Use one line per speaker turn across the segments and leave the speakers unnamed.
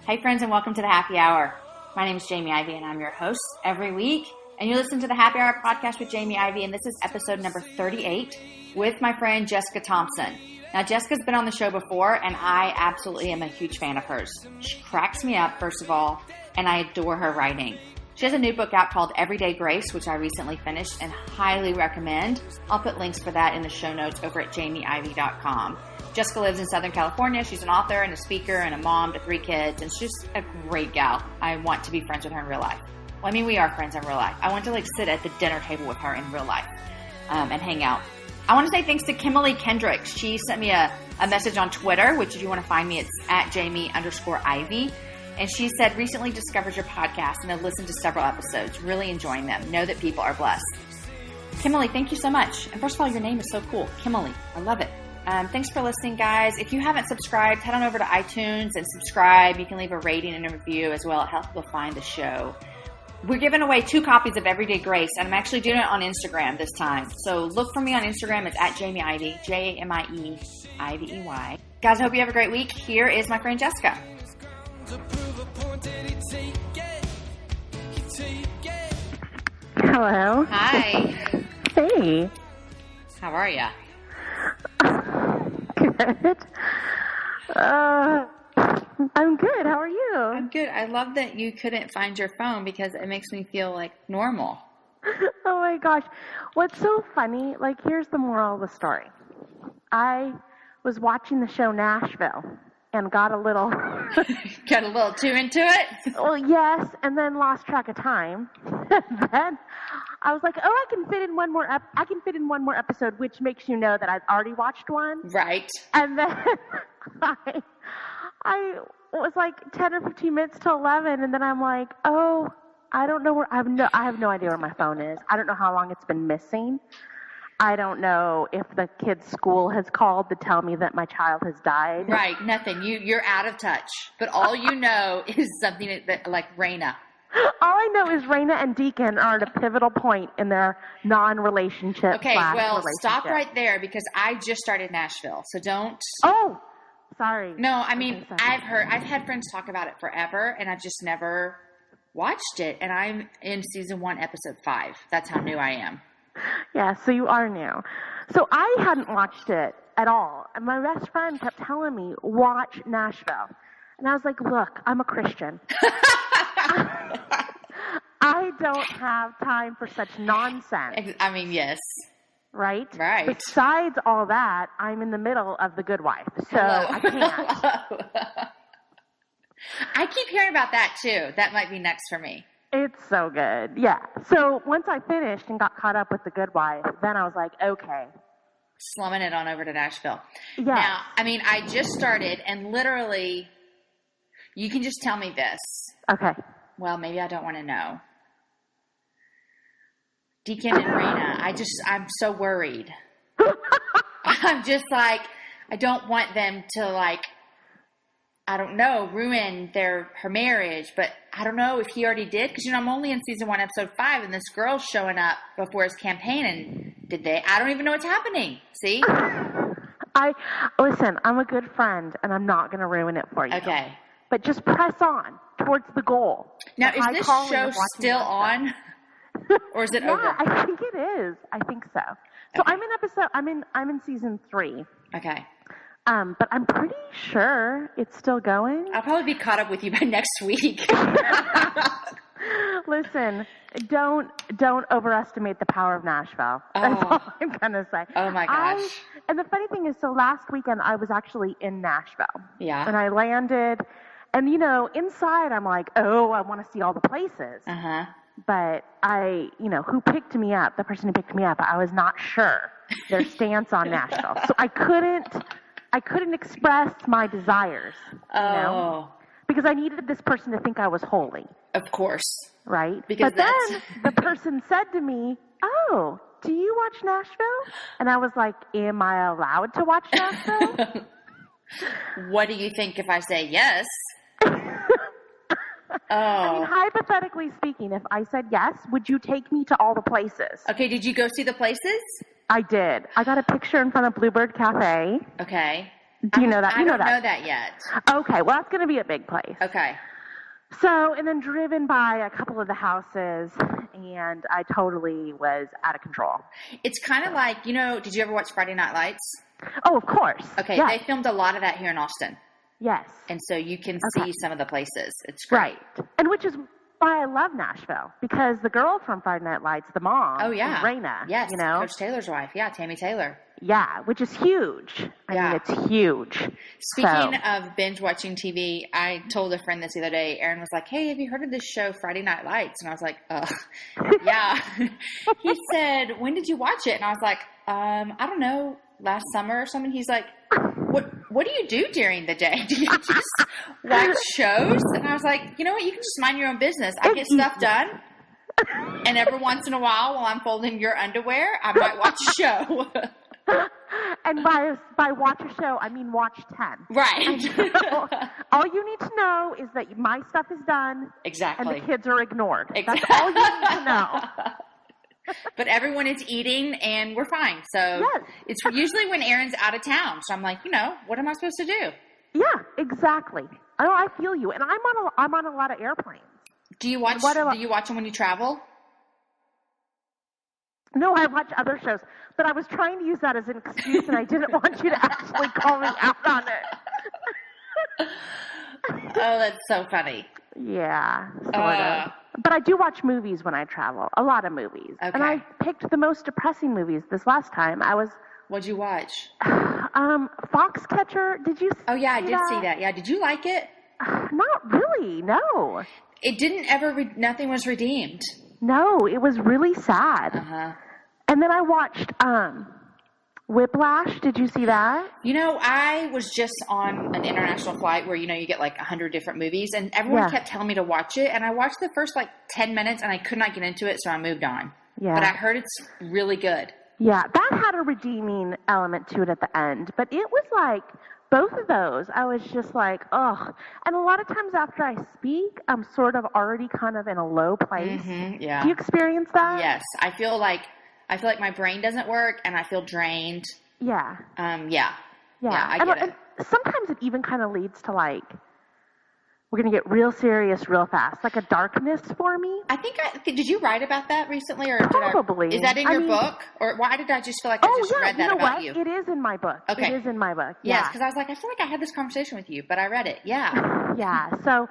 Hey friends, and welcome to the Happy Hour. My name is Jamie Ivey and I'm your host every week. And you listen to the Happy Hour podcast with Jamie Ivey, and this is episode number 38 with my friend Jessica Thompson. Now, Jessica's been on the show before, and I absolutely am a huge fan of hers. She cracks me up, first of all, and I adore her writing. She has a new book out called Everyday Grace, which I recently finished and highly recommend. I'll put links for that in the show notes over at jamieivey.com. Jessica lives in Southern California. She's an author and a speaker and a mom to 3 kids, and she's just a great gal. I want to be friends with her in real life. Well, I mean, we are friends in real life. I want to sit at the dinner table with her in real life and hang out. I want to say thanks to Kimberly Kendrick. She sent me a message on Twitter, which if you want to find me, it's at Jamie_Ivey. And she said, recently discovered your podcast and have listened to several episodes. Really enjoying them. Know that people are blessed. Kimberly, thank you so much. And first of all, your name is so cool. Kimberly, I love it. Thanks for listening, guys. If you haven't subscribed, head on over to iTunes and subscribe. You can leave a rating and a review as well. It helps people find the show. We're giving away 2 copies of Everyday Grace, and I'm actually doing it on Instagram this time. So look for me on Instagram. It's at Jamie Ivey, JamieIvey. Guys, I hope you have a great week. Here is my friend Jessica.
Hello.
Hi.
Hey.
How are you?
Good. I'm good. How are you?
I'm good. I love that you couldn't find your phone because it makes me feel like normal.
Oh my gosh. What's so funny, here's the moral of the story. I was watching the show Nashville and got a little...
Got a little too into it?
Well, yes, and then lost track of time. Then I was like, oh, I can fit in one more episode, which makes you know that I've already watched one.
Right.
And then I was like 10 or 15 minutes to 11, and then I'm like, oh, I don't know where, I have no idea where my phone is. I don't know how long it's been missing. I don't know if the kid's school has called to tell me that my child has died.
Right, nothing. You're out of touch. But all you know is something that like Raina.
All I know is Raina and Deacon are at a pivotal point in their non-relationship.
Okay, well, stop right there because I just started Nashville, so don't.
Oh, sorry.
No, I mean, I've had friends talk about it forever, and I've just never watched it, and I'm in season 1, episode 5. That's how new I am.
Yeah, so you are new. So I hadn't watched it at all, and my best friend kept telling me, watch Nashville. And I was like, look, I'm a Christian. I don't have time for such nonsense.
I mean, yes.
Right?
Right.
Besides all that, I'm in the middle of The Good Wife, so I can't.
I keep hearing about that, too. That might be next for me.
It's so good. Yeah. So once I finished and got caught up with The Good Wife, then I was like, okay.
Slumming it on over to Nashville.
Yeah.
Now, I mean, I just started, and literally, you can just tell me this.
Okay.
Well, maybe I don't want to know. Deacon and Raina, I'm so worried. I'm just like, I don't want them to I don't know, ruin her marriage, but I don't know if he already did, because, I'm only in season 1, episode 5, and this girl's showing up before his campaign, and I don't even know what's happening, see?
Listen, I'm a good friend, and I'm not going to ruin it for you.
Okay.
But just press on towards the goal.
Now, is this show still on, or is it over?
Yeah, I think it is. I think so. So
Okay.
I'm in season 3.
Okay.
But I'm pretty sure it's still going.
I'll probably be caught up with you by next week.
Listen, don't overestimate the power of Nashville. That's all I'm gonna say.
Oh my gosh.
And the funny thing is, so last weekend I was actually in Nashville.
Yeah.
And I landed, and inside I'm like, oh, I want to see all the places.
Uh-huh.
But who picked me up, the person who picked me up, I was not sure their stance on Nashville. So I couldn't express my desires, because I needed this person to think I was holy.
Of course.
Right?
Because
then the person said to me, oh, do you watch Nashville? And I was like, am I allowed to watch Nashville?
What do you think if I say yes?
I mean, hypothetically speaking, if I said yes, would you take me to all the places?
Okay, did you go see the places?
I did. I got a picture in front of Bluebird Cafe.
Okay.
Do you know that?
I don't know that yet.
Okay, well, that's going to be a big place.
Okay.
So, and then driven by a couple of the houses, and I totally was out of control.
It's kind of like, did you ever watch Friday Night Lights?
Oh, of course.
Okay,
yes.
They filmed a lot of that here in Austin.
Yes.
And so you can see some of the places. It's great.
Right. And which is why I love Nashville, because the girl from Friday Night Lights, the mom, is Raina.
Yes, Coach Taylor's wife. Yeah, Tammy Taylor.
Yeah, which is huge. I mean, it's huge.
Speaking of binge watching TV, I told a friend this the other day. Aaron was like, "Hey, have you heard of this show, Friday Night Lights?" And I was like, yeah. He said, "When did you watch it?" And I was like, I don't know, last summer or something. He's like, What do you do during the day? Do you just watch shows? And I was like, you know what? You can just mind your own business. I get stuff done. And every once in a while I'm folding your underwear, I might watch a show.
And by watch a show, I mean watch 10.
Right.
All you need to know is that my stuff is done.
Exactly.
And the kids are ignored.
Exactly.
That's all you need to know.
But everyone is eating, and we're fine. So it's usually when Aaron's out of town. So I'm like, what am I supposed to do?
Yeah, exactly. Oh, I feel you. And I'm on a lot of airplanes.
Do you watch them when you travel?
No, I watch other shows. But I was trying to use that as an excuse, and I didn't want you to actually call me out on it.
Oh, that's so funny.
Yeah, sort of. But I do watch movies when I travel, a lot of movies. Okay. And I picked the most depressing movies this last time.
What'd you watch?
Foxcatcher. Did you see that?
Oh, yeah, I did see that. Yeah, did you like it?
Not really, no.
It didn't nothing was redeemed.
No, it was really sad.
Uh-huh.
And then I watched Whiplash. Did you see that?
I was just on an international flight where, you get like 100 different movies, and everyone kept telling me to watch it. And I watched the first 10 minutes and I could not get into it. So I moved on. Yeah. But I heard it's really good.
Yeah. That had a redeeming element to it at the end, but it was like both of those. I was just like, ugh. And a lot of times after I speak, I'm sort of already kind of in a low place.
Mm-hmm, yeah.
Do you experience that?
Yes. I feel like my brain doesn't work and I feel drained.
Yeah.
Yeah, I get it.
And sometimes it even kind of leads to we're going to get real serious real fast, like a darkness for me.
I think did you write about that recently, or
probably?
Is that in your book, or why did I just feel like I just read that about you?
It is in my book.
Okay,
it is in my book.
Yes, because I was like, I feel like I had this conversation with you, but I read it. Yeah.
Yeah. So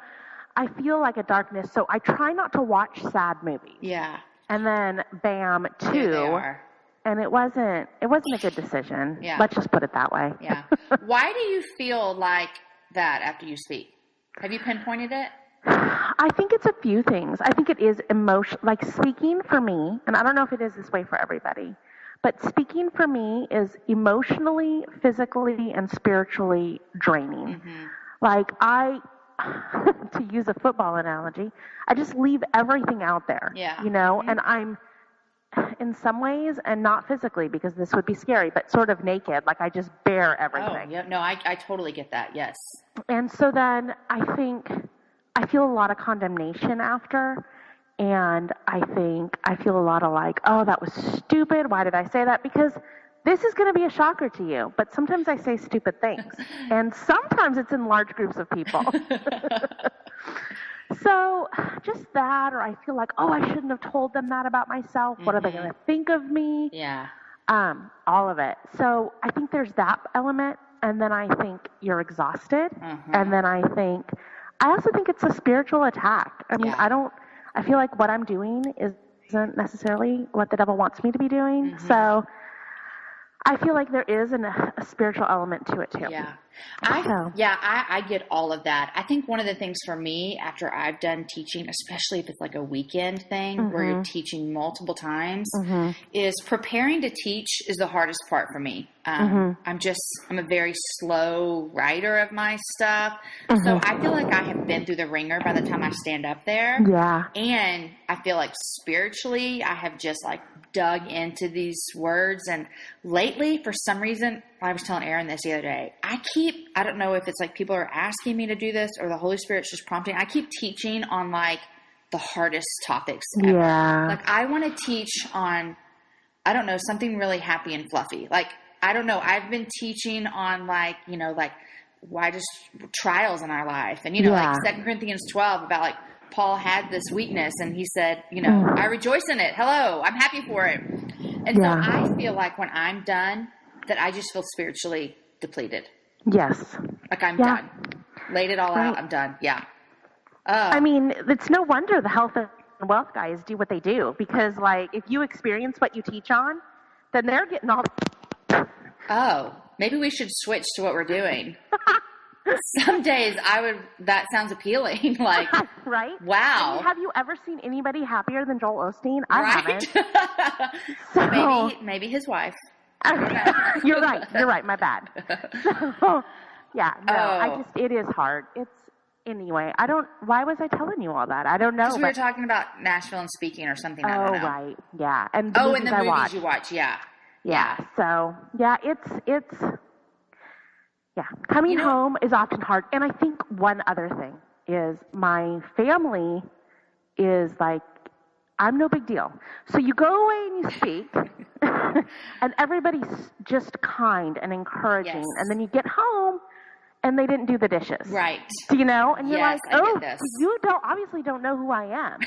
I feel like a darkness. So I try not to watch sad movies.
Yeah.
And then bam, 2.
Here they are.
And it wasn't a good decision.
Yeah.
Let's just put it that way.
Yeah. Why do you feel like that after you speak? Have you pinpointed it?
I think it's a few things. I think it is emotion, like speaking for me, and I don't know if it is this way for everybody, but speaking for me is emotionally, physically, and spiritually draining.
Mm-hmm.
Like to use a football analogy, I just leave everything out there.
Yeah.
Mm-hmm. And I'm in some ways, and not physically because this would be scary, but sort of naked. Like I just bear everything.
Oh, yeah. No, I totally get that. Yes.
And so then I think I feel a lot of condemnation after, and I think I feel a lot of oh, that was stupid. Why did I say that? Because this is going to be a shocker to you, but sometimes I say stupid things, and sometimes it's in large groups of people. So just that, or I feel like, oh, I shouldn't have told them that about myself. What are they going to think of me?
Yeah.
All of it. So I think there's that element. And then I think you're exhausted. Mm-hmm. And then I also think it's a spiritual attack. I mean, I feel like what I'm doing isn't necessarily what the devil wants me to be doing. Mm-hmm. So I feel like there is a spiritual element to it too.
Yeah. I get all of that. I think one of the things for me after I've done teaching, especially if it's like a weekend thing where you're teaching multiple times, is preparing to teach is the hardest part for me. I'm a very slow writer of my stuff. So I feel like I have been through the ringer by the time I stand up there.
Yeah. And
I feel like spiritually I have just dug into these words. And lately, for some reason, I was telling Aaron this the other day, I don't know if it's people are asking me to do this or the Holy Spirit's just prompting. I keep teaching on the hardest topics ever.
Yeah.
I want to teach on, I don't know, something really happy and fluffy. I don't know. I've been teaching on like, why just trials in our life. And, like 2 Corinthians 12 about like Paul had this weakness and he said, I rejoice in it. Hello, I'm happy for it. And so I feel like when I'm done that I just feel spiritually depleted.
Yes.
Like I'm done. Laid it all out. I'm done. Yeah.
I mean, it's no wonder the health and wealth guys do what they do because like if you experience what you teach on, then they're getting all
maybe we should switch to what we're doing. Some days that sounds appealing. Like,
right?
Wow.
I mean, have you ever seen anybody happier than Joel Osteen? I
haven't. Maybe his wife.
You're right. My bad. So, it is hard. Anyway, why was I telling you all that? I don't know.
Because we were talking about Nashville and speaking or something. I don't know.
Right. Yeah. And
the movies you watch. Yeah.
Yeah. So, it's coming home is often hard. And I think one other thing is my family is like, I'm no big deal. So you go away and you speak and everybody's just kind and encouraging. Yes. And then you get home and they didn't do the dishes.
Right.
And you're like, you obviously don't know who I am.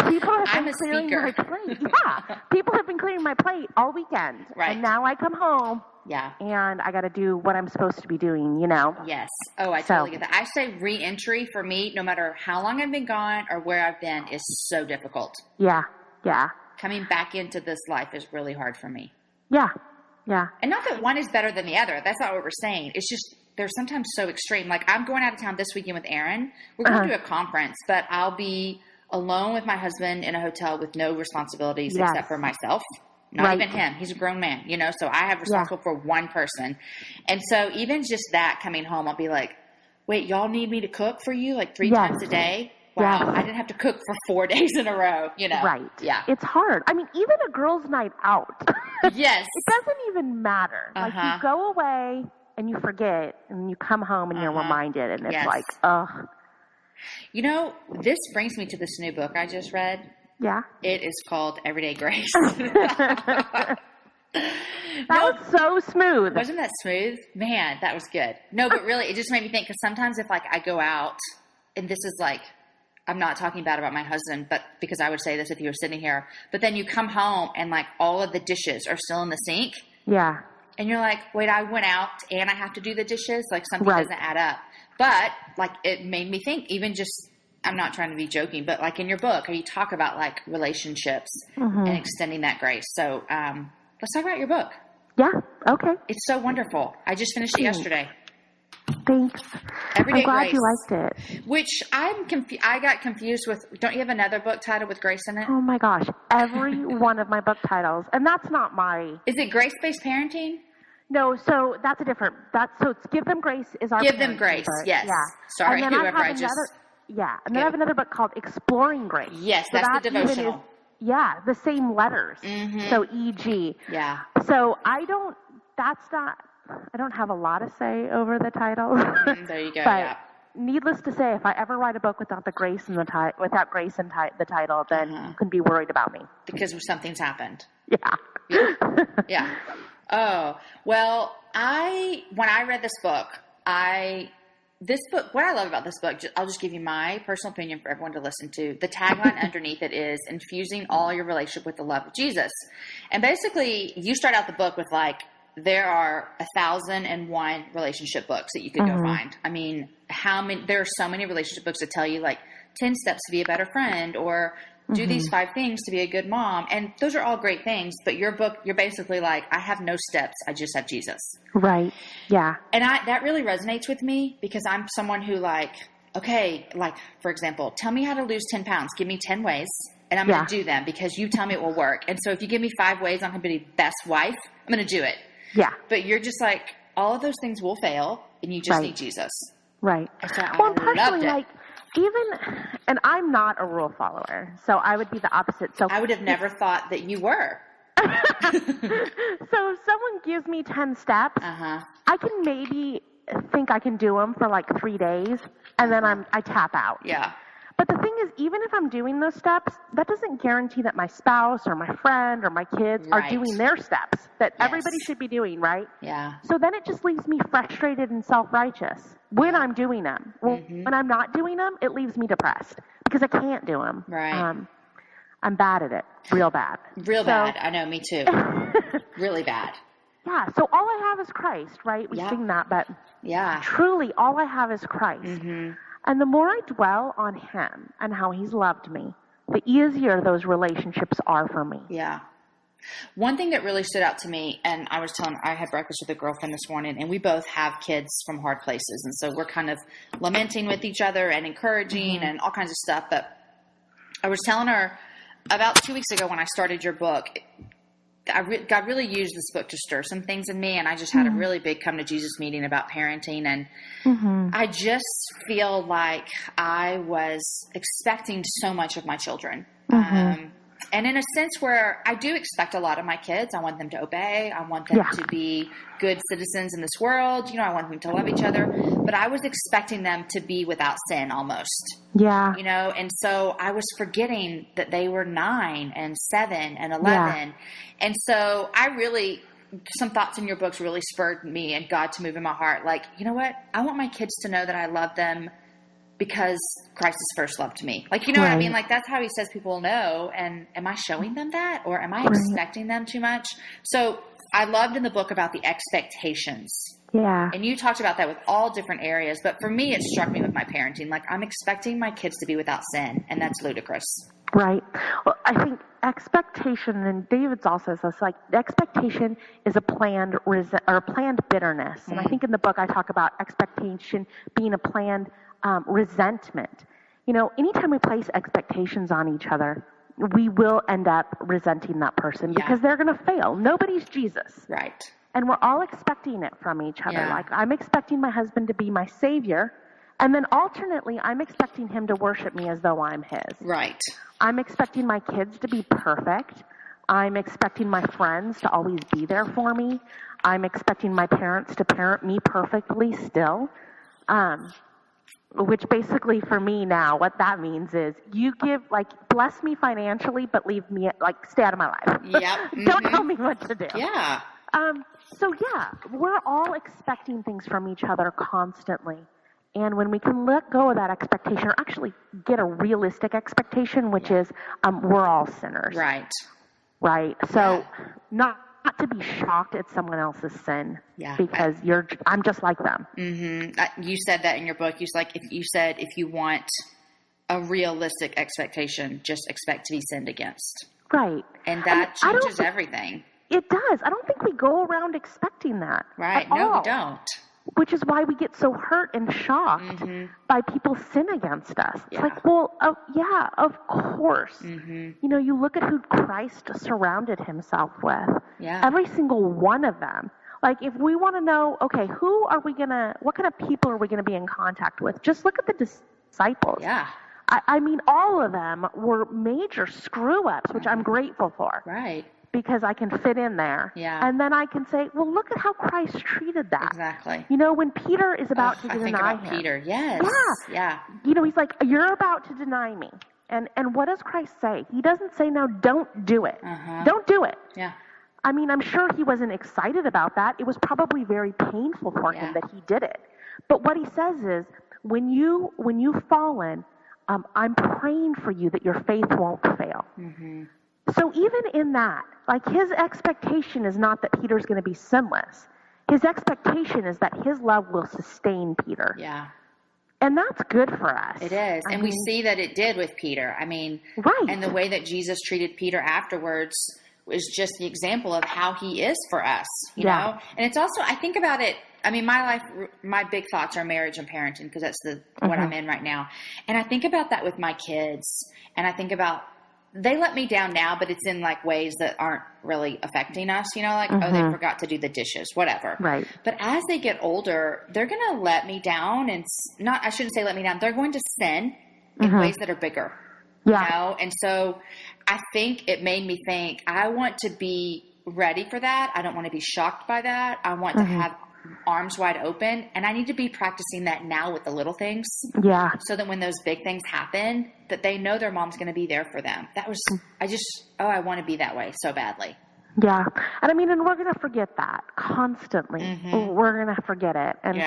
People have been clearing my plate. Yeah. People have been clearing my plate all weekend.
Right.
And now I come home.
Yeah.
And I got to do what I'm supposed to be doing,
Yes. Oh, I totally get that. I say re-entry for me, no matter how long I've been gone or where I've been, is so difficult.
Yeah. Yeah.
Coming back into this life is really hard for me.
Yeah. Yeah.
And not that one is better than the other. That's not what we're saying. It's just they're sometimes so extreme. Like I'm going out of town this weekend with Aaron. We're going to a conference, but I'll be alone with my husband in a hotel with no responsibilities except for myself. Not even him. He's a grown man, so I have responsible for one person. And so even just that coming home, I'll be like, wait, y'all need me to cook for you like 3 times a day? Wow. Yes. I didn't have to cook for 4 days in a row,
Right.
Yeah.
It's hard. I mean, even a girl's night out.
Yes.
It doesn't even matter. Like you go away and you forget and you come home and you're reminded and it's like, ugh.
This brings me to this new book I just read.
Yeah.
It is called Everyday Grace.
That was so smooth.
Wasn't that smooth? Man, that was good. No, but really, it just made me think because sometimes if like I go out, and this is like, I'm not talking bad about my husband, but because I would say this if you were sitting here, but then you come home and like all of the dishes are still in the sink.
Yeah.
And you're like, wait, I went out and I have to do the dishes? Like something doesn't add up. But like it made me think even just, I'm not trying to be joking, but like in your book, you talk about like relationships and extending that grace. So let's talk about your book.
Yeah. Okay.
It's so wonderful. I just finished it yesterday.
Thanks.
Everyday
I'm glad
Grace,
you liked it.
Which I got confused with. Don't you have another book title with grace in it?
Oh my gosh. Every one of my book titles. And that's not my.
Is it Grace-Based Parenting?
No, so that's a different. So it's Give Them Grace is our
Give Them Grace.
Book.
Yes.
Yeah.
Sorry,
and then and then I have another book called Exploring Grace.
Yes, so that's the devotional.
The same letters. Mm-hmm. So E.G.
Yeah.
So I don't have a lot to say over the title.
There you go.
But needless to say, if I ever write a book without the grace in the title, then you can be worried about me.
Because something's happened.
Yeah.
Yeah. Oh, well, when I read this book, what I love about this book, I'll just give you my personal opinion for everyone to listen to. The tagline underneath it is Infusing All Your Relationship with the Love of Jesus. And basically, you start out the book with like, there are 1,001 relationship books that you could go find. I mean, there are so many relationship books that tell you like 10 steps to be a better friend or do these 5 things to be a good mom. And those are all great things. But your book, you're basically like, I have no steps. I just have Jesus.
Right. Yeah.
And that really resonates with me because I'm someone who like, okay, like for example, tell me how to lose 10 pounds. Give me 10 ways and I'm going to do them because you tell me it will work. And so if you give me 5 ways I'm going to be the best wife, I'm going to do it.
Yeah.
But you're just like, all of those things will fail and you just need Jesus.
Right.
So
well, partially like, and I'm not a rule follower, so I would be the opposite. So
I would have never thought that you were.
So if someone gives me 10 steps, I can maybe think I can do them for like 3 days, and then I tap out.
Yeah.
But the thing is, even if I'm doing those steps, that doesn't guarantee that my spouse or my friend or my kids are doing their steps that everybody should be doing, right?
Yeah.
So then it just leaves me frustrated and self-righteous when I'm doing them. When I'm not doing them, it leaves me depressed because I can't do them.
Right.
I'm bad at it. Real bad.
Bad. I know, me too. Really bad.
Yeah, so all I have is Christ, right? We sing that, but truly all I have is Christ.
Mm-hmm.
And the more I dwell on him and how he's loved me, the easier those relationships are for me.
Yeah. One thing that really stood out to me, and I had breakfast with a girlfriend this morning, and we both have kids from hard places. And so we're kind of lamenting with each other and encouraging and all kinds of stuff. But I was telling her about 2 weeks ago when I started your book, God really used this book to stir some things in me, and I just had a really big come to Jesus meeting about parenting, and I just feel like I was expecting so much of my children. And in a sense where I do expect a lot of my kids. I want them to obey. I want them to be good citizens in this world. I want them to love each other. But I was expecting them to be without sin almost.
Yeah.
And so I was forgetting that they were 9 and 7 and 11. Yeah. And so some thoughts in your books really spurred me and God to move in my heart. Like, you know what? I want my kids to know that I love them because Christ has first loved me. Like, what I mean? Like, that's how he says people will know. And am I showing them that, or am I expecting them too much? So I loved in the book about the expectations.
Yeah.
And you talked about that with all different areas. But for me, it struck me with my parenting. Like, I'm expecting my kids to be without sin, and that's ludicrous.
Right. Well, I think expectation, and David's also says this, like, expectation is a planned bitterness. And I think in the book I talk about expectation being a planned resentment. Anytime we place expectations on each other, we will end up resenting that person because they're going to fail. Nobody's Jesus.
Right.
And we're all expecting it from each other.
Yeah.
Like, I'm expecting my husband to be my savior, and then alternately, I'm expecting him to worship me as though I'm his.
Right.
I'm expecting my kids to be perfect. I'm expecting my friends to always be there for me. I'm expecting my parents to parent me perfectly still. Which basically for me now, what that means is you bless me financially, but leave me, stay out of my life.
Yep.
Don't tell me what to do.
Yeah.
We're all expecting things from each other constantly. And when we can let go of that expectation, or actually get a realistic expectation, which is we're all sinners.
Right.
Right. So not to be shocked at someone else's sin because I'm just like them.
Mm-hmm. You said that in your book. If you want a realistic expectation, just expect to be sinned against.
Right.
And that changes everything.
It does. I don't think we go around expecting that.
Right. No, we don't.
Which is why we get so hurt and shocked by people's sin against us. It's like, well, of course. You look at who Christ surrounded himself with. Yeah. Every single one of them. Like, if we want to know, okay, what kind of people are we going to be in contact with? Just look at the disciples.
Yeah.
I mean, all of them were major screw-ups, which I'm grateful for.
Right.
Because I can fit in there.
Yeah.
And then I can say, well, look at how Christ treated that.
Exactly.
When Peter is about to deny him. I think about
Peter, yes.
Yeah. He's like, you're about to deny me. And what does Christ say? He doesn't say, no, don't do it. Don't do it.
Yeah.
I mean, I'm sure he wasn't excited about that. It was probably very painful for him that he did it. But what he says is, when you've fallen, I'm praying for you that your faith won't fail. So even in that, his expectation is not that Peter's going to be sinless. His expectation is that his love will sustain Peter.
Yeah.
And that's good for us.
It is. And we see that it did with Peter. I mean, and the way that Jesus treated Peter afterwards is just the example of how he is for us, you know? And it's also, I think about it, I mean, my life, my big thoughts are marriage and parenting because that's what I'm in right now. And I think about that with my kids, and I think about, they let me down now, but it's in ways that aren't really affecting us, oh, they forgot to do the dishes, whatever.
Right.
But as they get older, they're going to let me down, and I shouldn't say let me down. They're going to sin in ways that are bigger, And so I think it made me think, I want to be ready for that. I don't want to be shocked by that. I want to have arms wide open. And I need to be practicing that now with the little things.
Yeah.
So that when those big things happen, that they know their mom's going to be there for them. I want to be that way so badly.
Yeah. And I mean, and we're going to forget that constantly. Mm-hmm. We're going to forget it. And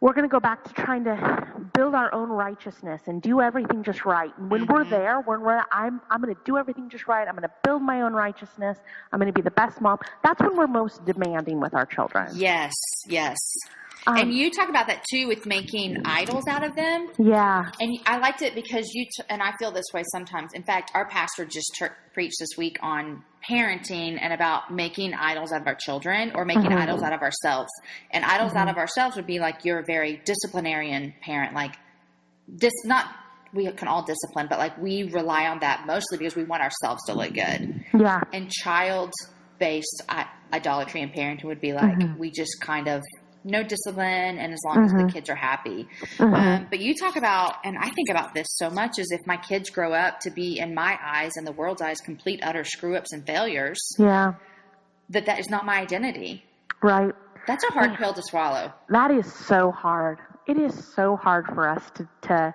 we're going to go back to trying to build our own righteousness and do everything just right. And when we're there, I'm going to do everything just right. I'm going to build my own righteousness. I'm going to be the best mom. That's when we're most demanding with our children.
Yes. Yes. And you talk about that too with making idols out of them.
Yeah.
And I liked it because and I feel this way sometimes. In fact, our pastor just preached this week on parenting and about making idols out of our children or making idols out of ourselves. And idols out of ourselves would be like you're a very disciplinarian parent. Like we can all discipline, but like we rely on that mostly because we want ourselves to look good. Yeah. And child-based idolatry and parenting would be like we just kind of no discipline, and as long as the kids are happy. But you talk about, and I think about this so much, is if my kids grow up to be, in my eyes and the world's eyes, complete, utter screw-ups and failures, that is not my identity. Right. That's a hard pill to swallow.
That is so hard. It is so hard for us to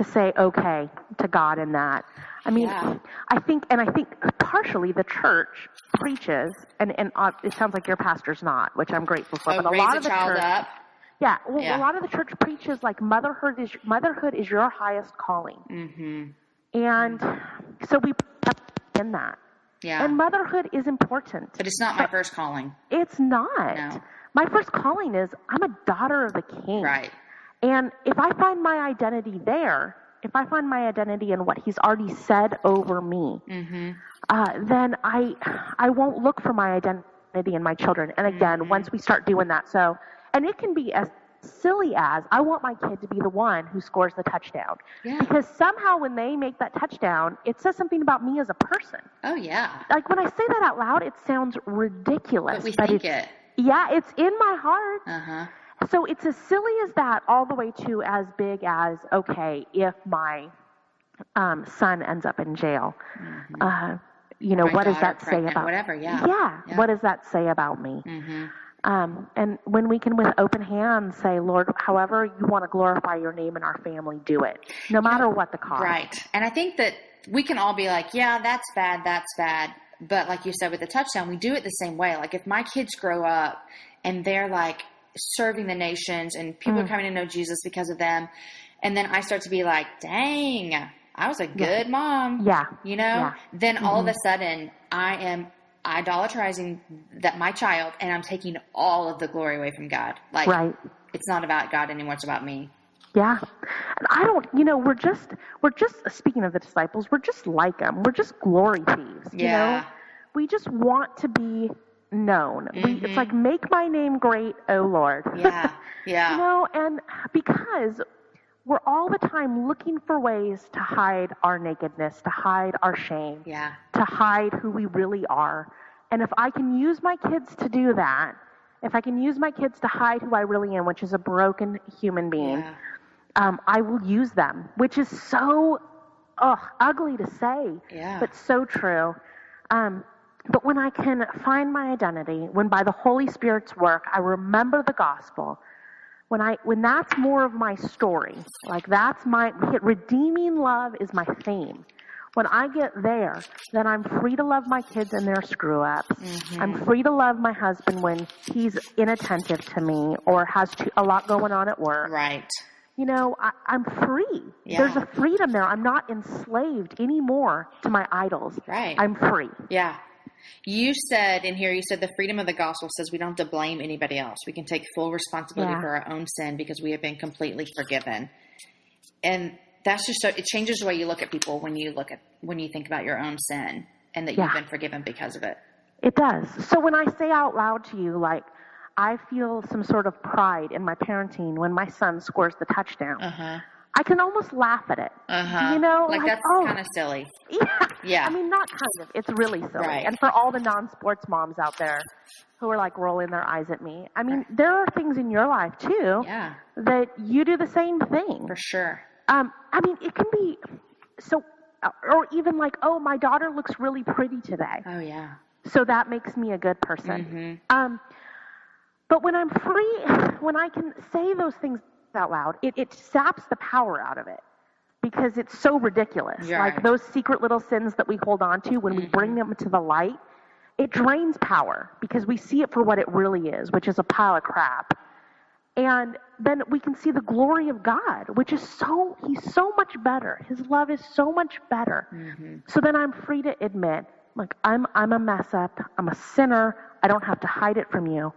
say okay to God in that. I mean, I think partially the church preaches, and it sounds like your pastor's not, which I'm grateful for.
But a lot of the church, up.
Yeah, well, a lot of the church preaches like motherhood is your highest calling, and so we put in that. Yeah, and motherhood is important,
but it's not my first calling.
It's not. No. My first calling is I'm a daughter of the King.
Right.
And if I find my identity there, if I find my identity in what he's already said over me, then I won't look for my identity in my children. And again, once we start doing that, and it can be as silly as I want my kid to be the one who scores the touchdown. Yeah. Because somehow when they make that touchdown, it says something about me as a person.
Oh, yeah.
Like when I say that out loud, it sounds ridiculous.
But we think it.
Yeah, it's in my heart. So it's as silly as that all the way to as big as, okay, if my son ends up in jail, what does that say about
whatever?
Yeah. What does that say about me? And when we can with open hands say, Lord, however you want to glorify your name in our family, do it, no matter what the cost.
Right. And I think that we can all be like, yeah, that's bad. But like you said with the touchdown, we do it the same way. Like if my kids grow up and they're like serving the nations and people are coming to know Jesus because of them, and then I start to be like, dang, I was a good mom. Yeah. Then all of a sudden I am idolatrizing my child, and I'm taking all of the glory away from God. Like it's not about God anymore, it's about me.
Yeah. And I don't, we're just speaking of the disciples, we're just like them. We're just glory thieves.
Yeah.
We just want to be known. It's like, make my name great, oh Lord.
Yeah. Yeah.
And because we're all the time looking for ways to hide our nakedness, to hide our shame, to hide who we really are. And if I can use my kids to do that, if I can use my kids to hide who I really am, which is a broken human being, I will use them, which is so ugly to say, but so true. But when I can find my identity, when by the Holy Spirit's work, I remember the gospel, when that's more of my story, like that's redeeming love is my theme. When I get there, then I'm free to love my kids and their screw-ups. I'm free to love my husband when he's inattentive to me or has a lot going on at work.
Right.
I'm free. Yeah. There's a freedom there. I'm not enslaved anymore to my idols.
Right.
I'm free.
Yeah. You said in here, the freedom of the gospel says we don't have to blame anybody else. We can take full responsibility for our own sin because we have been completely forgiven. And that's just it changes the way you look at people when you think about your own sin and that you've been forgiven because of it.
It does. So when I say out loud to you, like, I feel some sort of pride in my parenting when my son scores the touchdown. I can almost laugh at it.
Like that's kind of silly.
Yeah. I mean, not kind of. It's really silly. Right. And for all the non-sports moms out there who are like rolling their eyes at me, I mean, there are things in your life too that you do the same thing.
For sure.
I mean, it can be so, or even like, oh, my daughter looks really pretty today.
Oh, yeah.
So that makes me a good person. But when I'm free, when I can say those things out loud, it saps the power out of it because it's so ridiculous.
Right.
Like those secret little sins that we hold on to, when we bring them to the light, it drains power because we see it for what it really is, which is a pile of crap. And then we can see the glory of God, which is he's so much better. His love is so much better. So then I'm free to admit, like, I'm a mess up. I'm a sinner. I don't have to hide it from you.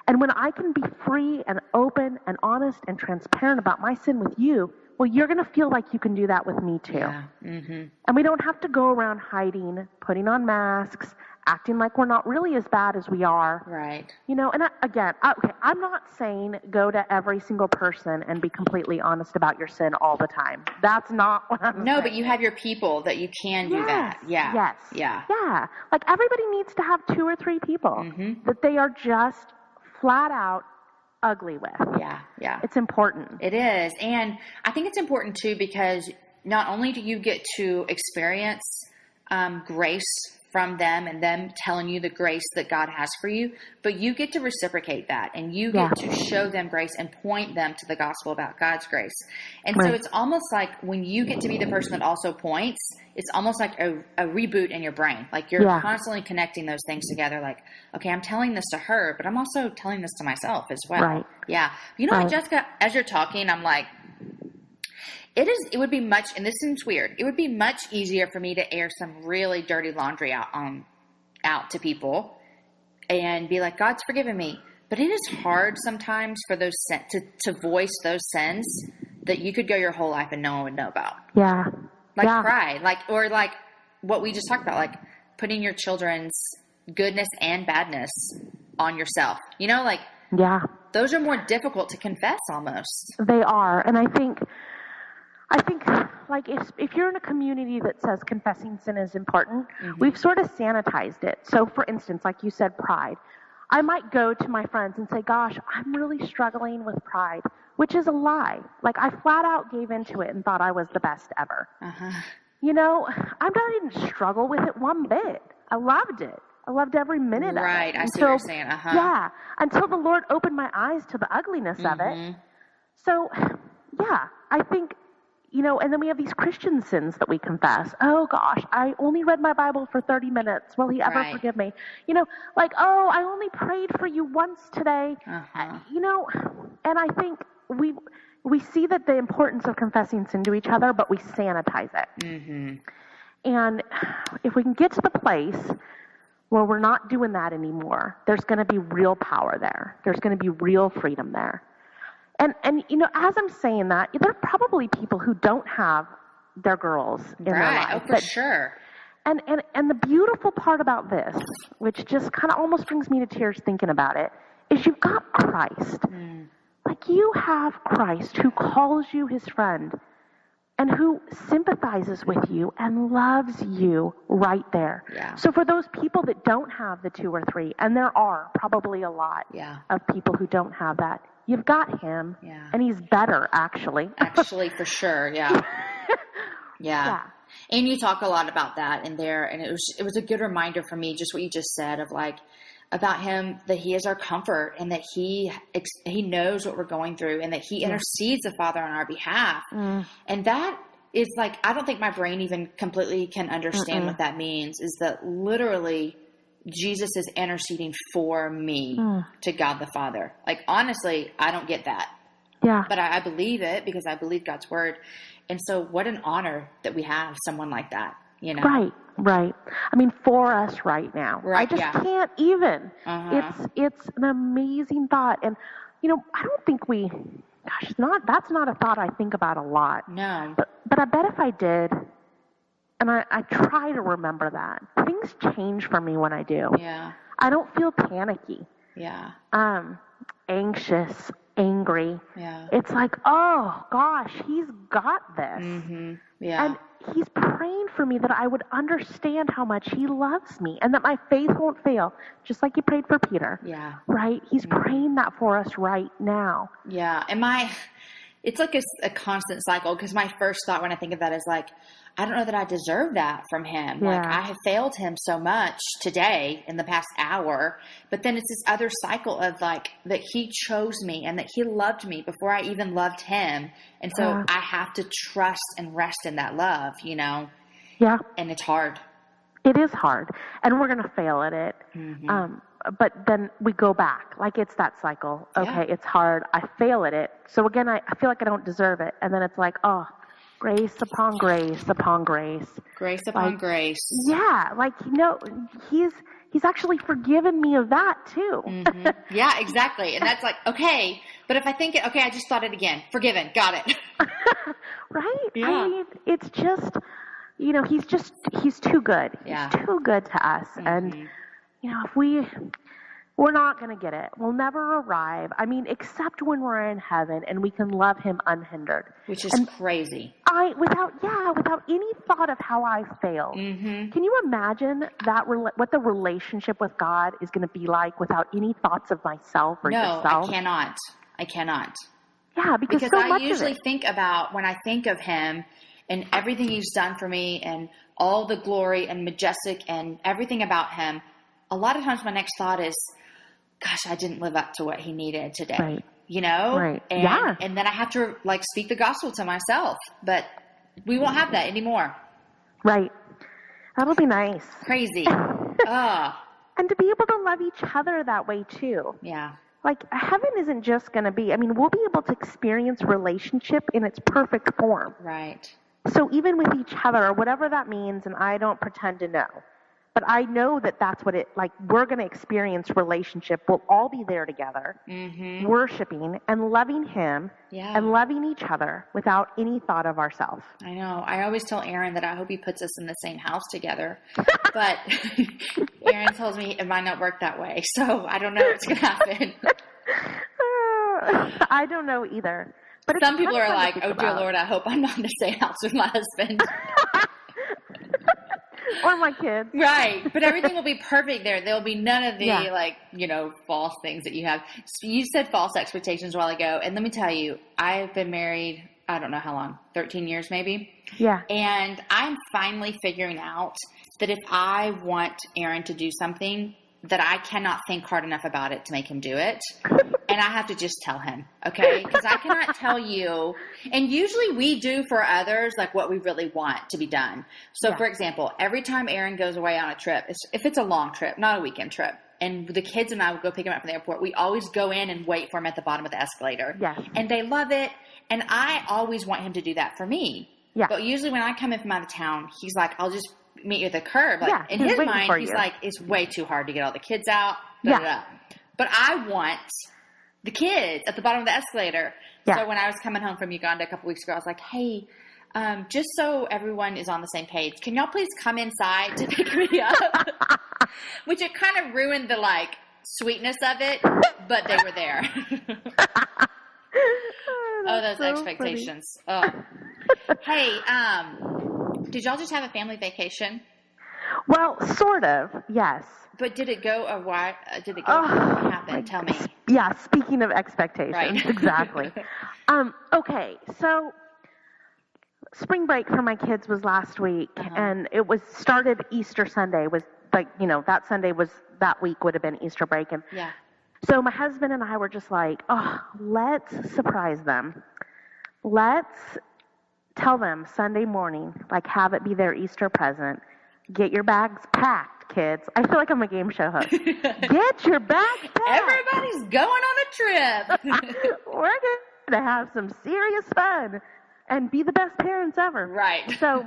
And when I can be free and open and honest and transparent about my sin with you, well, you're going to feel like you can do that with me too.
Yeah.
And we don't have to go around hiding, putting on masks, acting like we're not really as bad as we are.
Right.
You know, and I'm not saying go to every single person and be completely honest about your sin all the time. That's not what I'm saying.
No, but you have your people that you can do that. Yeah.
Yes.
Yeah.
Yeah. Like everybody needs to have 2 or 3 people that they are just flat out ugly with.
Yeah. Yeah.
It's important.
It is. And I think it's important too, because not only do you get to experience grace from them and them telling you the grace that God has for you, but you get to reciprocate that and you get to show them grace and point them to the gospel about God's grace. And so it's almost like when you get to be the person that also points, it's almost like a reboot in your brain. Like you're constantly connecting those things together. Like, okay, I'm telling this to her, but I'm also telling this to myself as well.
Right.
Yeah. You know what, Jessica, as you're talking, I'm like, it would be much, and this seems weird, it would be much easier for me to air some really dirty laundry out to people and be like, God's forgiven me. But it is hard sometimes for those to voice those sins that you could go your whole life and no one would know about.
Yeah.
Like pride, or like what we just talked about, like putting your children's goodness and badness on yourself. You know, like those are more difficult to confess almost.
They are. And I think like if you're in a community that says confessing sin is important, we've sort of sanitized it. So for instance, like you said, pride. I might go to my friends and say, gosh, I'm really struggling with pride, which is a lie. Like I flat out gave into it and thought I was the best ever. You know, I didn't struggle with it one bit. I loved it. I loved every minute of it.
Right, I see what you're saying.
Yeah, until the Lord opened my eyes to the ugliness of it. So, yeah, I think, you know, and then we have these Christian sins that we confess. Oh, gosh, I only read my Bible for 30 minutes. Will he ever forgive me? You know, like, oh, I only prayed for you once today. You know, and I think we see that the importance of confessing sin to each other, but we sanitize it. And if we can get to the place where we're not doing that anymore, there's going to be real power there. There's going to be real freedom there. And you know, as I'm saying that, there are probably people who don't have their girls in their life.
Oh, for sure.
And the beautiful part about this, which just kind of almost brings me to tears thinking about it, is you've got Christ. Like you have Christ who calls you his friend and who sympathizes with you and loves you right there. So for those people that don't have the 2 or 3, and there are probably a lot of people who don't have that, you've got him, and he's better, actually.
Actually, for sure, yeah. And you talk a lot about that in there, and it was a good reminder for me, just what you just said, of like, about him, that he is our comfort, and that he knows what we're going through, and that he intercedes the Father on our behalf. And that is like, I don't think my brain even completely can understand what that means, is that literally Jesus is interceding for me to God the Father. Like, honestly, I don't get that. But I believe it because I believe God's word. And so what an honor that we have someone like that, you know? Right.
I mean, for us right now. I just can't even. It's an amazing thought. And, you know, I don't think that's not a thought I think about a lot.
No.
But I bet if I did, and I try to remember that, things change for me when I do. I don't feel panicky. Anxious, angry. It's like, oh, gosh, he's got this. And he's praying for me that I would understand how much he loves me and that my faith won't fail, just like he prayed for Peter. Right? He's praying that for us right now.
And it's like a constant cycle. Because my first thought when I think of that is like, I don't know that I deserve that from him.
Yeah.
Like I have failed him so much today in the past hour, but then it's this other cycle of like that he chose me and that he loved me before I even loved him. And so I have to trust and rest in that love, you know?
Yeah.
And it's hard.
It is hard, and we're going to fail at it. But then we go back. Like, it's that cycle. Okay, it's hard. I fail at it. So, again, I feel like I don't deserve it. And then it's like, oh, grace upon grace upon grace.
Grace upon grace.
Yeah, like, you know, he's actually forgiven me of that, too.
Yeah, exactly. And that's like, okay. But if I think it, okay, I just thought it again. Forgiven. Got it.
Right?
Yeah.
I mean, it's just, you know, he's too good.
Yeah.
He's too good to us. And, you know, if we're not going to get it. We'll never arrive. I mean, except when we're in heaven and we can love him unhindered.
Which is crazy.
Without any thought of how I failed. Can you imagine what the relationship with God is going to be like without any thoughts of myself or yourself?
No, I cannot.
Yeah, because so
I
much
usually
of it.
think about when I think of him and everything he's done for me and all the glory and majestic and everything about him, a lot of times my next thought is, gosh, I didn't live up to what he needed today.
Right.
You know?
Right.
And then I have to like speak the gospel to myself, but we won't have that anymore.
Right. That'll be nice.
Crazy.
And to be able to love each other that way too.
Yeah.
Like, heaven isn't just going to be, I mean, we'll be able to experience relationship in its perfect form.
Right.
So even with each other, or whatever that means, and I don't pretend to know, but I know that that's what we're going to experience relationship. We'll all be there together, worshiping and loving him and loving each other without any thought of ourselves.
I know. I always tell Aaron that I hope he puts us in the same house together, but Aaron tells me it might not work that way. So I don't know what's going to happen.
I don't know either. But
some people are like, oh, dear Lord, I hope I'm not in the same house with my husband.
Or my kids.
Right. But everything will be perfect there. There'll be none of the, false things that you have. So you said false expectations a while ago. And let me tell you, I've been married, I don't know how long, 13 years maybe.
Yeah.
And I'm finally figuring out that if I want Aaron to do something, that I cannot think hard enough about it to make him do it. And I have to just tell him, okay? Because I cannot tell you. And usually we do for others like what we really want to be done. So, for example, every time Aaron goes away on a trip, if it's a long trip, not a weekend trip, and the kids and I would go pick him up from the airport, we always go in and wait for him at the bottom of the escalator.
Yes.
And they love it. And I always want him to do that for me.
Yeah.
But usually when I come in from out of town, he's like, I'll just meet you at the curb. Like, in
he's
his
waiting
mind,
for
he's
you.
like, it's way too hard to get all the kids out.
Yeah.
But I want the kids at the bottom of the escalator.
Yeah.
So when I was coming home from Uganda a couple weeks ago, I was like, hey, just so everyone is on the same page, can y'all please come inside to pick me up? Which it kind of ruined the sweetness of it, but they were there. Those
so
expectations. Oh. Hey, did y'all just have a family vacation?
Well, sort of, yes.
But did it go a while? What happened? Tell me.
Yeah, speaking of expectations,
right.
Exactly. Okay, so spring break for my kids was last week, and it was started Easter Sunday. Was that Sunday was that week would have been Easter break, and so my husband and I were just like, oh, let's surprise them. Let's tell them Sunday morning, have it be their Easter present. Get your bags packed, kids. I feel like I'm a game show host. Get your bags packed.
Everybody's going on a trip.
We're going to have some serious fun and be the best parents ever.
Right.
So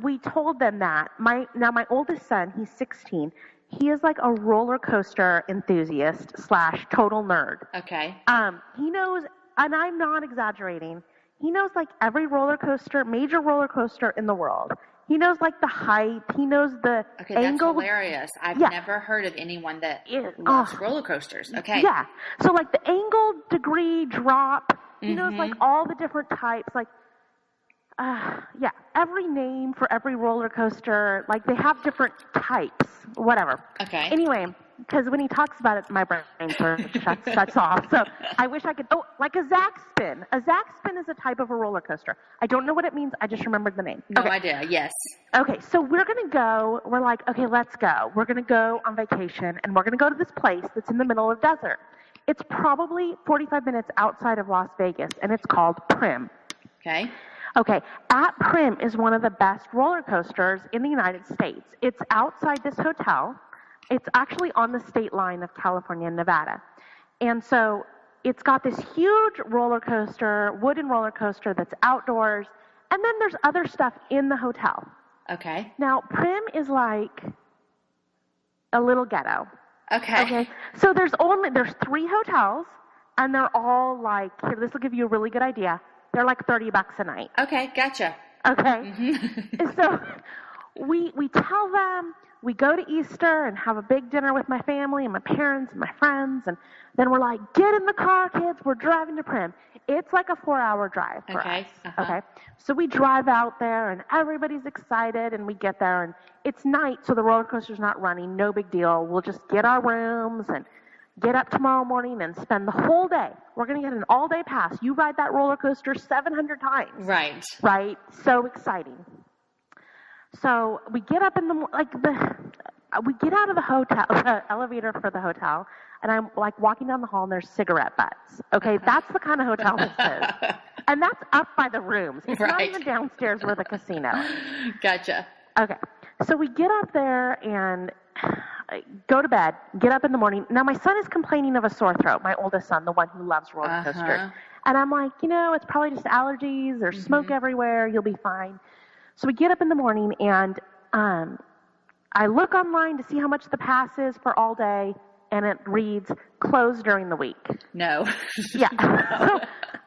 we told them that. My oldest son, he's 16. He is like a roller coaster enthusiast / total nerd.
Okay.
He knows, and I'm not exaggerating, he knows every major roller coaster in the world. He knows the height. He knows the angle.
That's hilarious. I've never heard of anyone that loves roller coasters. Okay.
Yeah. So the angle, degree, drop. He knows all the different types. Every name for every roller coaster. They have different types. Whatever.
Okay.
Anyway, because when he talks about it, my brain sort of shuts off. So I wish I could. Oh, like a Zack spin. A Zack spin is a type of a roller coaster. I don't know what it means. I just remembered the name.
No idea. Yes.
Okay, so we're going to go. We're like, okay, let's go. We're going to go on vacation, and we're going to go to this place that's in the middle of desert. It's probably 45 minutes outside of Las Vegas, and it's called Prim.
Okay.
Okay, at Prim is one of the best roller coasters in the United States. It's outside this hotel. It's actually on the state line of California and Nevada. And so it's got this huge roller coaster, wooden roller coaster that's outdoors, and then there's other stuff in the hotel.
Okay.
Now, Prim is like a little ghetto.
Okay.
So there's 3 hotels, and they're all like, here, this will give you a really good idea. They're like $30 a night.
Okay, gotcha.
Okay.
Mm-hmm.
So we tell them we go to Easter and have a big dinner with my family and my parents and my friends, and then we're like, get in the car, kids, we're driving to Prim. It's like a 4-hour drive for us.
Uh-huh.
Okay. So we drive out there, and everybody's excited, and we get there, and it's night, so the roller coaster's not running. No big deal. We'll just get our rooms and get up tomorrow morning and spend the whole day. We're going to get an all-day pass. You ride that roller coaster 700 times.
Right.
Right? So exciting. So we get up in the, we get out of the hotel, the elevator for the hotel, and I'm like walking down the hall and there's cigarette butts. Okay, that's the kind of hotel this is. And that's up by the rooms. It's not even downstairs where the casino is.
Gotcha.
Okay, so we get up there and go to bed, get up in the morning. Now my son is complaining of a sore throat, my oldest son, the one who loves roller coasters. And I'm like, it's probably just allergies. There's smoke everywhere. You'll be fine. So we get up in the morning, and I look online to see how much the pass is for all day, and it reads closed during the week.
No.
Yeah. So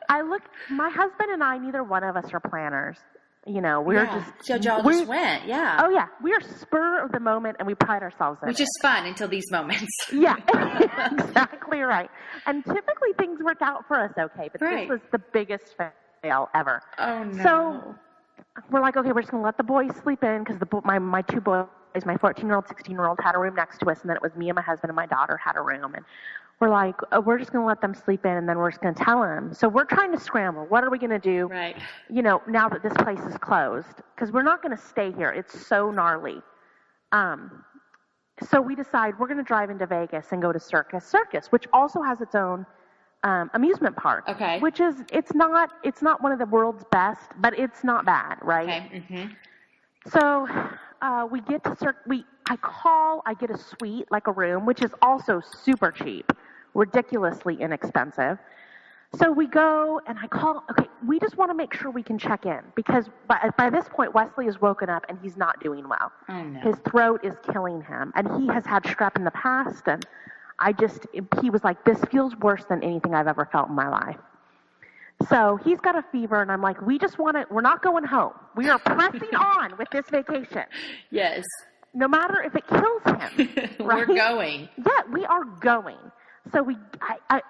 I look, my husband and I, neither one of us are planners. We're just...
y'all just went, yeah.
Oh, yeah. We are spur of the moment, and we pride ourselves in it.
Which is fun until these moments.
Yeah, exactly right. And typically things work out for us okay, but this was the biggest fail ever.
Oh, no.
So we're like, okay, we're just going to let the boys sleep in, because my 2 boys, my 14-year-old, 16-year-old, had a room next to us, and then it was me and my husband and my daughter had a room. And we're like, we're just going to let them sleep in, and then we're just going to tell them. So we're trying to scramble. What are we going to do,
right?
Now that this place is closed? Because we're not going to stay here. It's so gnarly. So we decide we're going to drive into Vegas and go to Circus, which also has its own amusement park.
Okay.
Which is, it's not one of the world's best, but it's not bad, right?
Okay. Mm-hmm.
So we get to I get a suite, like a room, which is also super cheap, ridiculously inexpensive. So we go, and I call, okay, we just want to make sure we can check in, because by this point, Wesley is woken up, and he's not doing well.
Oh, no.
His throat is killing him, and he has had strep in the past, and he was like, this feels worse than anything I've ever felt in my life. So he's got a fever, and I'm like, we're not going home. We are pressing on with this vacation.
Yes.
No matter if it kills him. Right?
We're going.
Yeah, we are going. So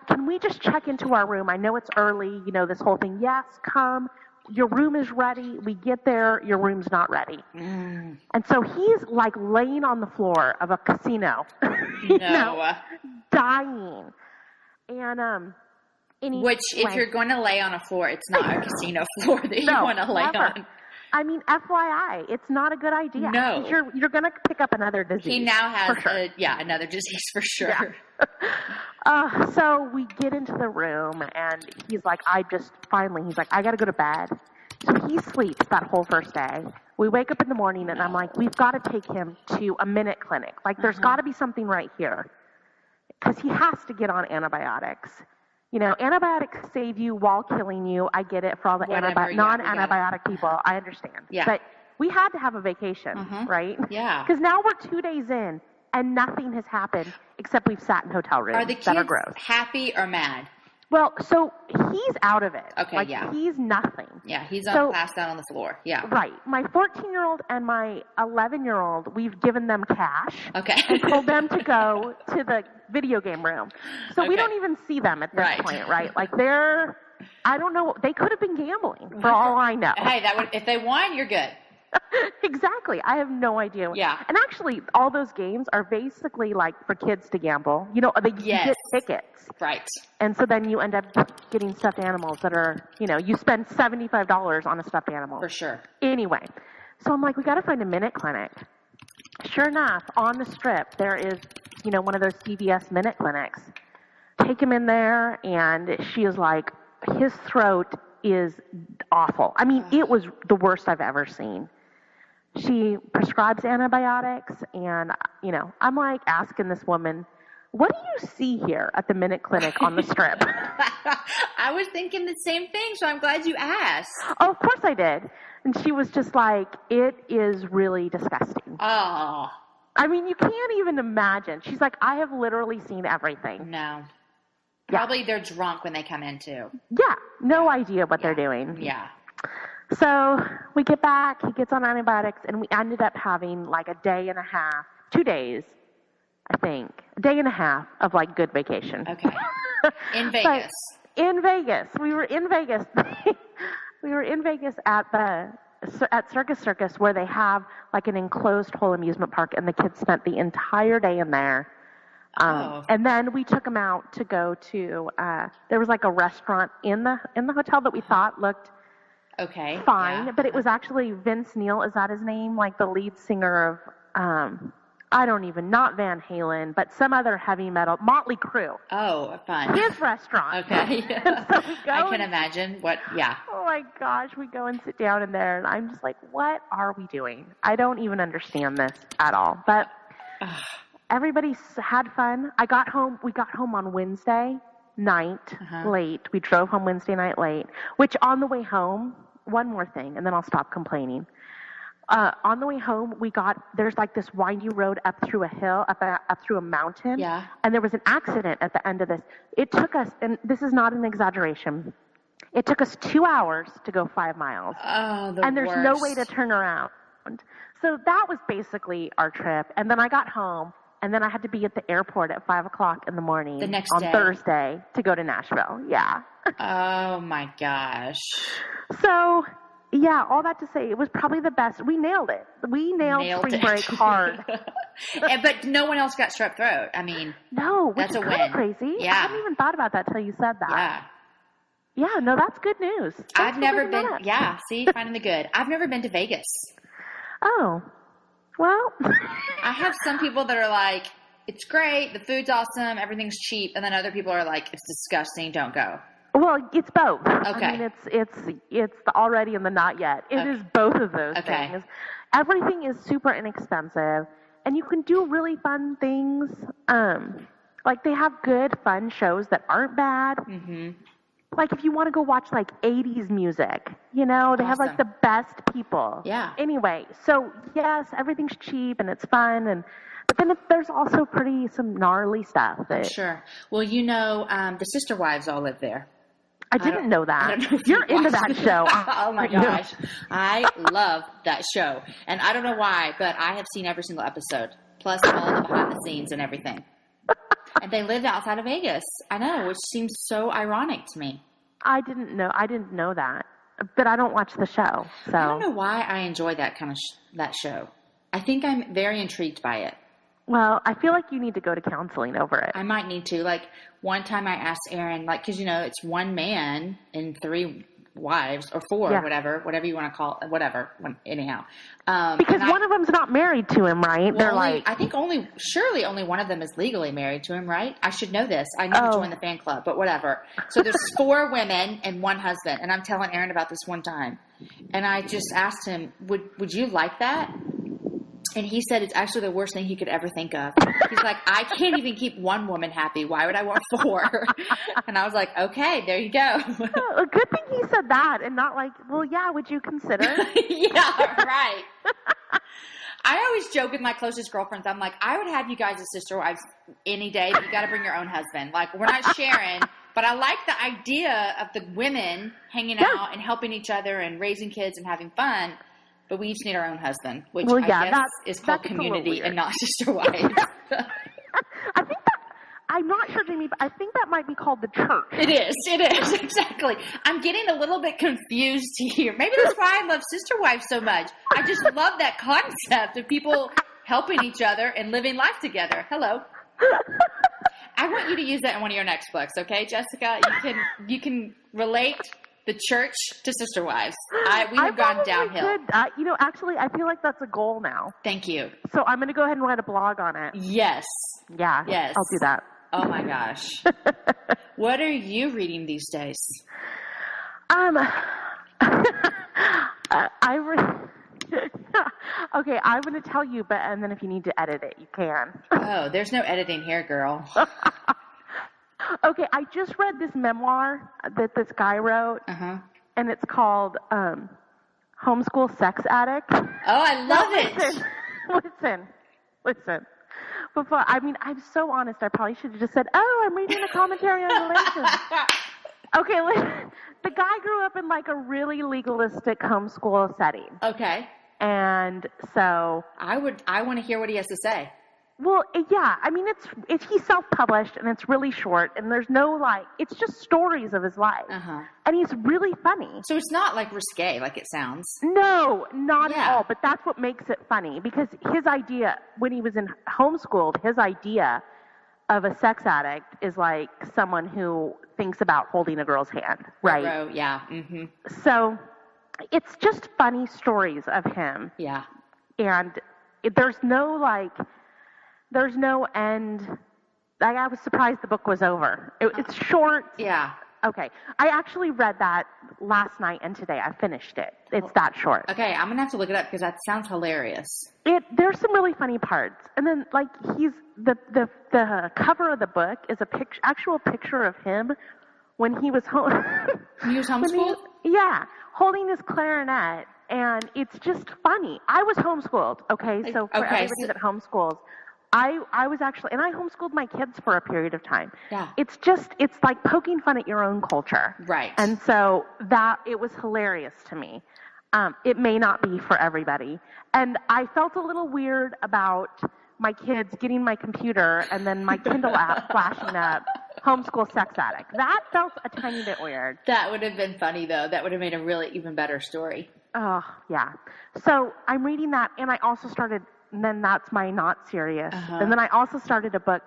can we just check into our room? I know it's early, this whole thing. Yes, come. Your room is ready. We get there. Your room's not ready. And so he's like laying on the floor of a casino, dying. And,
which, if you're going to lay on a floor, it's not a casino floor that you want to lay on.
I mean, FYI, it's not a good idea.
No.
You're going to pick up another disease.
He now has, another disease for sure.
Yeah. So we get into the room, and he's like, I got to go to bed. So he sleeps that whole first day. We wake up in the morning, and I'm like, we've got to take him to a minute clinic. Like, there's got to be something right here, because he has to get on antibiotics. Antibiotics save you while killing you. I get it for all the non-antibiotic people. I understand.
Yeah.
But we had to have a vacation, right?
Yeah.
Because now we're 2 days in, and nothing has happened except we've sat in hotel rooms that are gross.
Are the kids happy or mad?
Well, so he's out of it.
Okay,
He's nothing.
Yeah, he's passed out on the floor. Yeah.
Right. My 14-year-old and my 11-year-old, we've given them cash.
Okay.
And told them to go to the video game room. So we don't even see them at this point, right? Like I don't know, they could have been gambling for all I know.
Hey, if they won, you're good.
Exactly. I have no idea.
Yeah.
And actually, all those games are basically like for kids to gamble. You get tickets.
Right.
And so then you end up getting stuffed animals that are, you spend $75 on a stuffed animal.
For sure.
Anyway, so I'm like, we got to find a minute clinic. Sure enough, on the strip, there is, one of those CVS minute clinics. Take him in there, and she is like, his throat is awful. I mean, it was the worst I've ever seen. She prescribes antibiotics, and, I'm like asking this woman, what do you see here at the minute clinic on the strip?
I was thinking the same thing, so I'm glad you asked.
Oh, of course I did. And she was just like, it is really disgusting.
Oh.
I mean, you can't even imagine. She's like, I have literally seen everything.
No. Probably they're drunk when they come in, too.
Yeah. No idea what they're doing.
Yeah.
So we get back, he gets on antibiotics, and we ended up having like a day and a half, 2 days, I think, a day and a half of like good vacation.
Okay. In Vegas.
In Vegas. We were in Vegas. We were in Vegas at Circus, where they have like an enclosed whole amusement park, and the kids spent the entire day in there. And then we took them out to go to, there was like a restaurant in the hotel that we thought looked fine, but it was actually Vince Neil, is that his name? Like the lead singer of, not Van Halen, but some other heavy metal, Motley Crue.
Oh, fun.
His restaurant.
Okay.
So we go
I can imagine
Oh my gosh, we go and sit down in there, and I'm just like, what are we doing? I don't even understand this at all. But everybody had fun. We got home on Wednesday night late. We drove home Wednesday night late, which on the way home, one more thing, and then I'll stop complaining. On the way home, there's like this windy road up through a hill, up through a mountain.
Yeah.
And there was an accident at the end of this. It took us, and this is not an exaggeration, it took us 2 hours to go 5 miles.
Oh,
and there's no way to turn around. So that was basically our trip. And then I got home, and then I had to be at the airport at 5 o'clock in the morning on Thursday to go to Nashville. Yeah.
Oh my gosh.
So, yeah, all that to say, it was probably the best. We nailed it. We nailed spring break hard.
But no one else got strep throat. I mean,
no, which
that's
is
a
kind of
win.
crazy.
Yeah.
I hadn't even thought about that till you said that.
Yeah.
Yeah, no, that's good news.
I've never been. Yeah, see, finding the good. I've never been to Vegas.
Oh, well.
I have some people that are like, it's great, the food's awesome, everything's cheap, and then other people are like, it's disgusting, don't go.
Well, it's both.
Okay.
I mean, it's the already and the not yet. It is both of those things. Everything is super inexpensive, and you can do really fun things. Like they have good, fun shows that aren't bad. Mm-hmm. Like if you want to go watch like 80s music, they have like the best people.
Yeah.
Anyway, so yes, everything's cheap and it's fun, but then there's also some gnarly stuff.
Sure. Well, the Sister Wives all live there.
I didn't know that. You're into that show.
Oh my gosh. I love that show. And I don't know why, but I have seen every single episode, plus all of the behind the scenes and everything. And they lived outside of Vegas. I know, which seems so ironic to me.
I didn't know that. But I don't watch the show. So
I don't know why I enjoy that kind of that show. I think I'm very intrigued by it.
Well, I feel like you need to go to counseling over it.
I might need to. Like, one time I asked Aaron, like, because, it's one man and 3 wives, or 4, whatever you want to call it, whatever, anyhow.
Because one of them's not married to him, right?
Well, I think surely only one of them is legally married to him, right? I should know this. I need to join the fan club, but whatever. So there's 4 women and 1 husband, and I'm telling Aaron about this one time. And I just asked him, would you like that? And he said it's actually the worst thing he could ever think of. He's like, I can't even keep 1 woman happy. Why would I want 4? And I was like, okay, there you go.
A good thing he said that and not like, well, yeah, would you consider?
Yeah, right. I always joke with my closest girlfriends. I'm like, I would have you guys as sister wives any day, but you got to bring your own husband. Like, we're not sharing, but I like the idea of the women hanging out and helping each other and raising kids and having fun. But we each need our own husband, which I guess is called community and not sister wives.
I I'm not sure, Jamie, but I think that might be called the church.
It is, exactly. I'm getting a little bit confused here. Maybe that's why I love Sister Wives so much. I just love that concept of people helping each other and living life together. Hello. I want you to use that in one of your next books, okay, Jessica? You can relate the church to Sister Wives. We have gone downhill.
Actually, I feel like that's a goal now.
Thank you.
So I'm going to go ahead and write a blog on it.
Yes.
Yeah.
Yes.
I'll do that.
Oh my gosh. What are you reading these days?
Okay, I'm going to tell you, and then if you need to edit it, you can.
Oh, there's no editing here, girl.
Okay, I just read this memoir that this guy wrote, and it's called Homeschool Sex Addict.
Oh, I love it.
Listen. Before, I'm so honest. I probably should have just said, "Oh, I'm reading a commentary on relations." Okay, listen. The guy grew up in like a really legalistic homeschool setting.
Okay.
And so
I want to hear what he has to say.
Well, yeah, it's he's self-published and it's really short and there's no it's just stories of his life. And he's really funny.
So it's not like risque like it sounds.
No, not at all. But that's what makes it funny because his idea when he was in homeschooled, his idea of a sex addict is like someone who thinks about holding a girl's hand, right?
Yeah. Mm-hmm.
So it's just funny stories of him.
Yeah.
And there's no end. I was surprised the book was over. It's short.
Yeah.
Okay. I actually read that last night and today. I finished it. It's that short.
Okay. I'm going to have to look it up because that sounds hilarious.
There's some really funny parts. And then he's the cover of the book is actual picture of him when he was home.
When he was homeschooled?
Holding his clarinet. And it's just funny. I was homeschooled. Okay. So for everybody that homeschools, I was actually, and I homeschooled my kids for a period of time.
Yeah.
It's like poking fun at your own culture.
Right.
And so it was hilarious to me. It may not be for everybody. And I felt a little weird about my kids getting my computer and then my Kindle app flashing up, homeschool sex addict. That felt a tiny bit weird.
That would have been funny though. That would have made a really even better story.
Oh, yeah. So I'm reading that and I also started, and then that's my not serious. And then I also started a book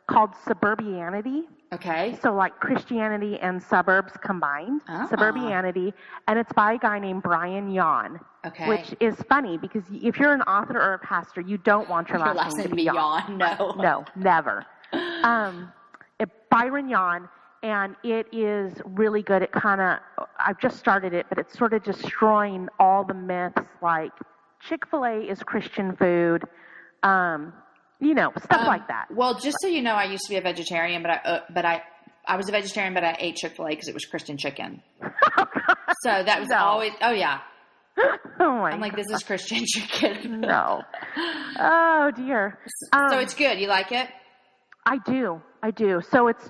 called Suburbianity. Okay. So like Christianity and suburbs combined. Suburbianity. And it's by a guy named Brian Yawn. Okay. Which is funny because if you're an author or a pastor, you don't want your last name to be Yawn. No. No, never. Byron Yawn. And it is really good. I've just started it, but it's sort of destroying all the myths like Chick-fil-A is Christian food, stuff like that.
Well, just so you know, I used to be a vegetarian, but I was a vegetarian, but I ate Chick-fil-A because it was Christian chicken. Oh, God. So that was always, oh yeah. I'm like, this is Christian chicken.
No. Oh dear.
So it's good. You like it?
I do. So it's,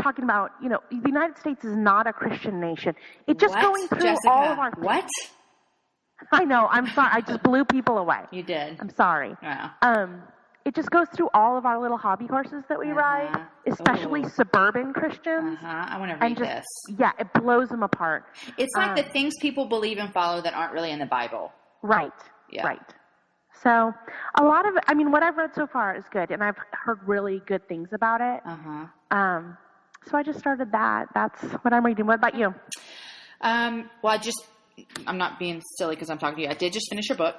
talking about, the United States is not a Christian nation. It's just going through
Jessica,
all of our things.
What?
I know. I'm sorry. I just blew people away.
You did.
I'm sorry.
Wow.
It just goes through all of our little hobby horses that we ride, especially suburban Christians.
I want to read this.
Yeah, it blows them apart.
It's like the things people believe and follow that aren't really in the Bible.
Right. Yeah. Right. So a lot of it, what I've read so far is good, and I've heard really good things about it. So I just started that. That's what I'm reading. What about you?
I'm not being silly because I'm talking to you. I did just finish your book.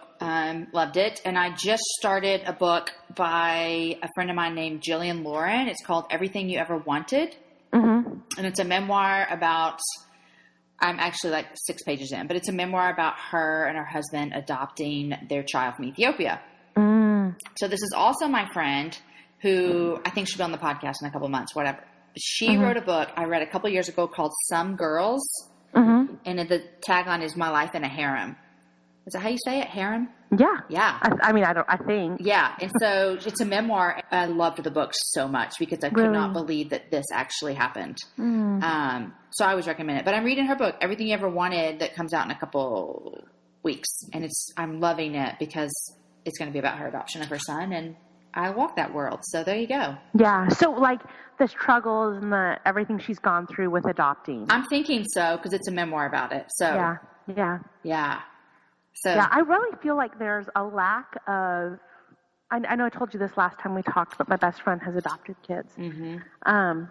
Loved it. And I just started a book by a friend of mine named Jillian Lauren. It's called Everything You Ever Wanted. And it's a memoir about, I'm actually like 6 pages in, but it's a memoir about her and her husband adopting their child from Ethiopia. So this is also my friend who I think she'll be on the podcast in a couple of months, whatever. She wrote a book I read a couple years ago called Some Girls. And the tagline is My Life in a Harem. Is that how you say it? Harem?
Yeah.
Yeah.
I think.
Yeah. And so it's a memoir. I loved the book so much because I could not believe that this actually happened. So I always recommend it. But I'm reading her book, Everything You Ever Wanted, that comes out in a couple weeks. And I'm loving it because it's going to be about her adoption of her son. And I walk that world. So there you go.
Yeah. So like the struggles and everything she's gone through with adopting.
I'm thinking so, because it's a memoir about it. So
Yeah.
So
yeah, I really feel like there's a lack of. I know I told you this last time we talked, but my best friend has adopted kids.
Mm-hmm.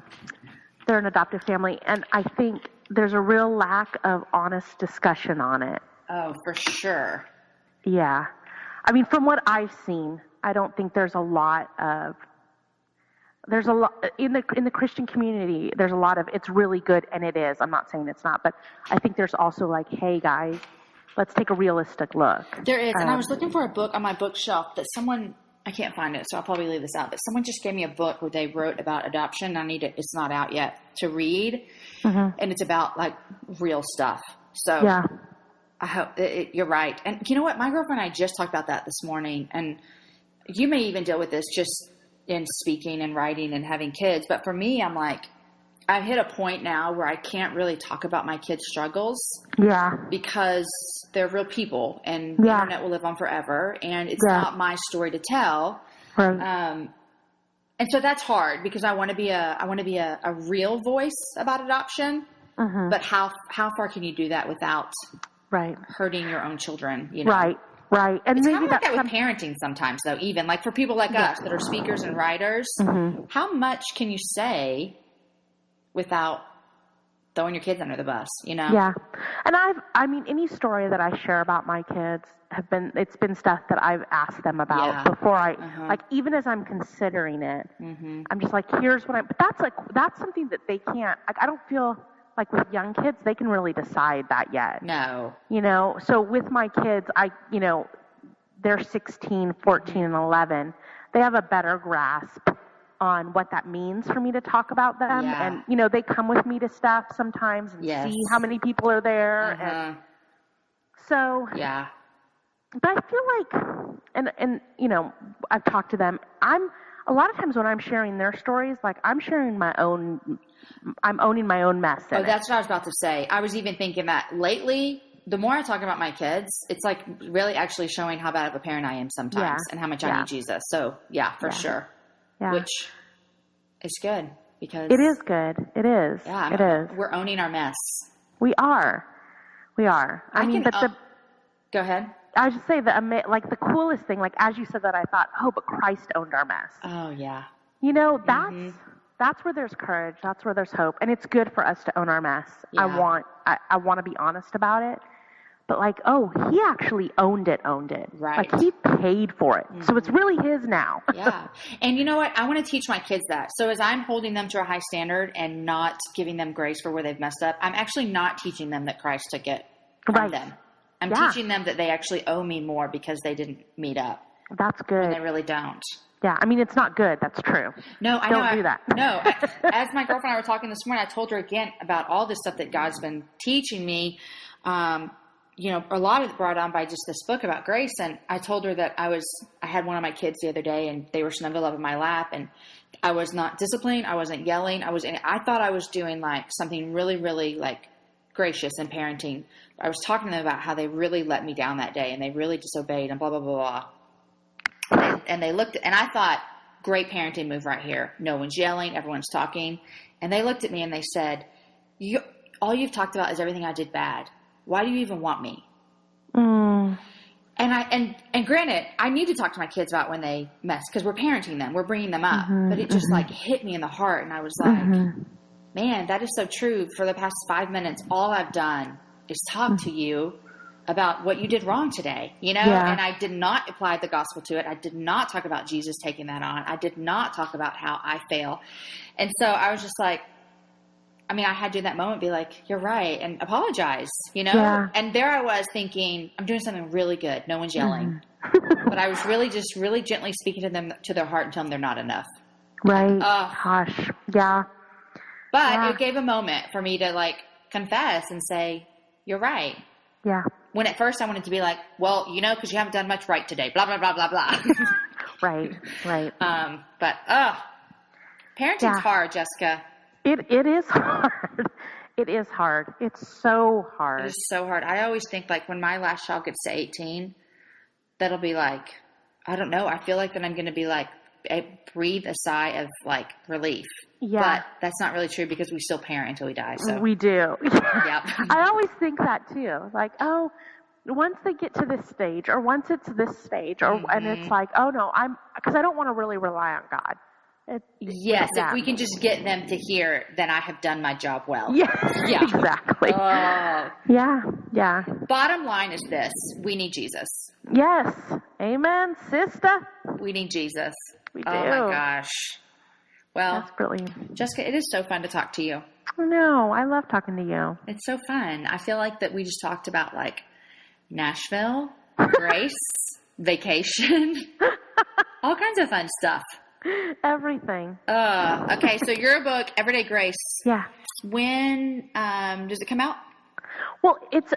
They're an adoptive family, and I think there's a real lack of honest discussion on it.
Oh, for sure.
Yeah. I mean, from what I've seen, I don't think there's a lot in the Christian community. There's a lot of it's really good, and it is. I'm not saying it's not, but I think there's also like, hey guys, let's take a realistic look.
There is, and I was looking for a book on my bookshelf that someone, I can't find it, so I'll probably leave this out, but someone just gave me a book where they wrote about adoption. I need it. It's not out yet to read, and it's about like real stuff. So
yeah.
I hope you're right. And you know what? My girlfriend and I just talked about that this morning, and you may even deal with this just in speaking and writing and having kids. But for me, I'm like, I've hit a point now where I can't really talk about my kids' struggles.
Yeah.
Because they're real people, and the internet will live on forever, and it's not my story to tell.
Right.
And so that's hard, because I want to be a real voice about adoption. But how far can you do that without hurting your own children? You know?
Right. And
it's
maybe
kind of like that with parenting sometimes, though. Even like for people like us that are speakers and writers, how much can you say without throwing your kids under the bus, you know?
Yeah. And I mean, any story that I share about my kids it's been stuff that I've asked them about before like, even as I'm considering it, I'm just like, here's what but that's something that they can't, like, I don't feel like with young kids, they can really decide that yet.
No.
You know, so with my kids, they're 16, 14, and 11. They have a better grasp on what that means for me to talk about them.
Yeah.
And, they come with me to stuff sometimes and see how many people are there. And so, but I feel like, and I've talked to them. A lot of times when I'm sharing their stories, like I'm owning my own mess.
Oh, that's what I was about to say. I was even thinking that lately, the more I talk about my kids, it's like really actually showing how bad of a parent I am sometimes and how much I need Jesus. So for sure. Yeah. Which is good, because
it is good. It is.
Yeah,
it is.
We're owning our mess.
We are. I mean,
go ahead.
I would just say the coolest thing, like as you said that, I thought, but Christ owned our mess.
Oh yeah.
That's where there's courage. That's where there's hope, and it's good for us to own our mess. Yeah. I want to be honest about it, but he actually owned it.
Right.
Like he paid for it, so it's really his now.
Yeah. And you know what? I want to teach my kids that. So as I'm holding them to a high standard and not giving them grace for where they've messed up, I'm actually not teaching them that Christ took it from them. I'm teaching them that they actually owe me more because they didn't meet up.
That's good.
And they really don't.
Yeah, I mean, it's not good. That's true.
No, I
don't do that.
No, as my girlfriend and I were talking this morning, I told her again about all this stuff that God's been teaching me. A lot of it brought on by just this book about grace. And I told her that I had one of my kids the other day, and they were snuggled up in my lap, and I was not disciplined. I wasn't yelling. I thought I was doing like something really, really like gracious in parenting. I was talking to them about how they really let me down that day, and they really disobeyed, and blah, blah, blah, blah. And they looked, and I thought, great parenting move right here. No one's yelling. Everyone's talking. And they looked at me and they said, all you've talked about is everything I did bad. Why do you even want me? And granted, I need to talk to my kids about when they mess, because we're parenting them. We're bringing them up. But it just hit me in the heart. And I was like, man, that is so true. For the past 5 minutes, all I've done is talk to you about what you did wrong today, and I did not apply the gospel to it. I did not talk about Jesus taking that on. I did not talk about how I fail. And so I was just like, I had to in that moment be like, you're right, and apologize, and there I was thinking, I'm doing something really good. No one's yelling, but I was really just really gently speaking to them, to their heart, and telling them they're not enough.
Right. Gosh. Yeah.
But it gave a moment for me to confess and say, you're right.
Yeah.
When at first I wanted to be like, well, because you haven't done much right today, blah, blah, blah, blah, blah.
Right.
But parenting's hard, Jessica.
It is hard. It is hard. It's so hard.
It is so hard. I always think when my last child gets to 18, that'll be I don't know. I feel like then I'm going to be breathe a sigh of like relief.
Yeah.
But that's not really true because we still parent until we die. So
we do.
Yep.
I always think that too. Like, oh, once they get to this stage, or once it's this stage, or and it's like, oh no, because I don't want to really rely on God.
Yes, if we can just get them to hear, then I have done my job well.
Yeah, exactly. Yeah.
Bottom line is this: we need Jesus.
Yes, amen, sister.
We need Jesus.
We do.
Oh my gosh. Well,
that's brilliant.
Jessica, it is so fun to talk to you.
No, I love talking to you.
It's so fun. I feel like that we just talked about like Nashville, Grace, vacation, all kinds of fun stuff.
Everything.
Okay, so your book, Everyday Grace.
Yeah.
When does it come out?
Well, this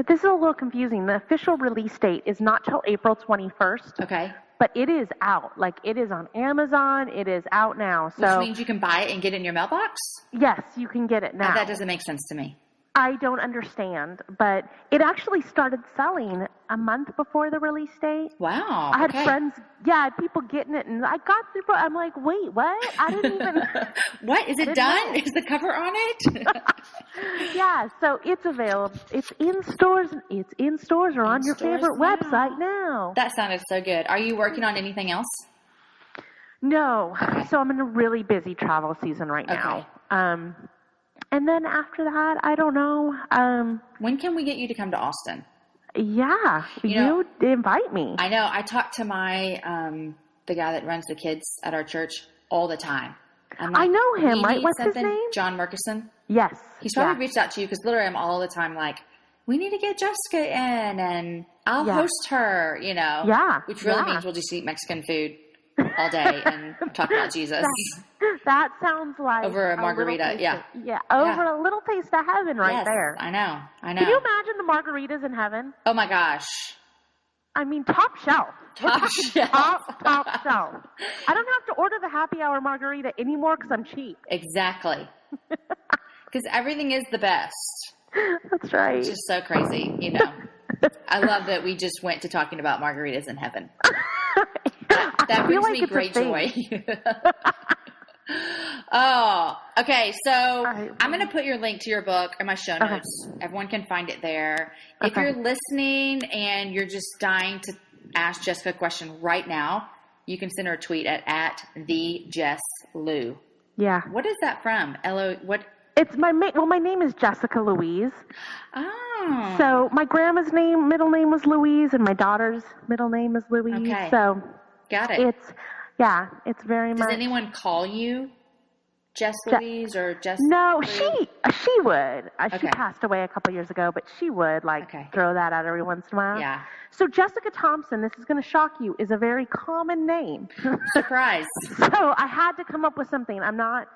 is a little confusing. The official release date is not till April 21st.
Okay.
But it is out. Like, it is on Amazon. It is out now. So,
which means you can buy it and get it in your mailbox?
Yes, you can get it now.
That doesn't make sense to me.
I don't understand, but it actually started selling a month before the release date.
Wow.
I had friends, people getting it, and I got through. I'm like, wait, what? I didn't even.
What? Is it done? Is the cover on it?
Yeah, so it's available. It's in stores. It's in stores or on your favorite website now.
That sounded so good. Are you working on anything else?
No. Okay. So I'm in a really busy travel season right now. And then after that, I don't know.
When can we get you to come to Austin?
Yeah, you invite me.
I know. I talk to my the guy that runs the kids at our church all the time. Like,
I know him, right? What's his name?
John Murkison.
Yes.
He's probably reached out to you because literally I'm all the time like, we need to get Jessica in and I'll host her,
Yeah.
Which really means we'll just eat Mexican food all day and talk about Jesus.
That sounds like
over a margarita.
Yeah, over a little taste of heaven there.
I know.
Can you imagine the margaritas in heaven?
Oh my gosh.
I mean, top shelf. Top shelf. I don't have to order the happy hour margarita anymore because I'm cheap.
Exactly. Because everything is the best.
That's right.
It's just so crazy, I love that we just went to talking about margaritas in heaven. That brings me great joy. Oh, okay. So I'm going to put your link to your book in my show notes. Okay. Everyone can find it there. If you're listening and you're just dying to ask Jessica a question right now, you can send her a tweet at @thejesslou.
Yeah.
What is that from? What?
It's my name is Jessica Louise.
Oh.
So my grandma's middle name was Louise, and my daughter's middle name is Louise.
Okay.
So
got it.
It's very much.
Does anyone call you Jess Louise or Jess?
No, she would. She passed away a couple years ago, but she would throw that out every once in a while.
Yeah.
So Jessica Thompson, this is going to shock you, is a very common name.
Surprise.
So I had to come up with something. I'm not.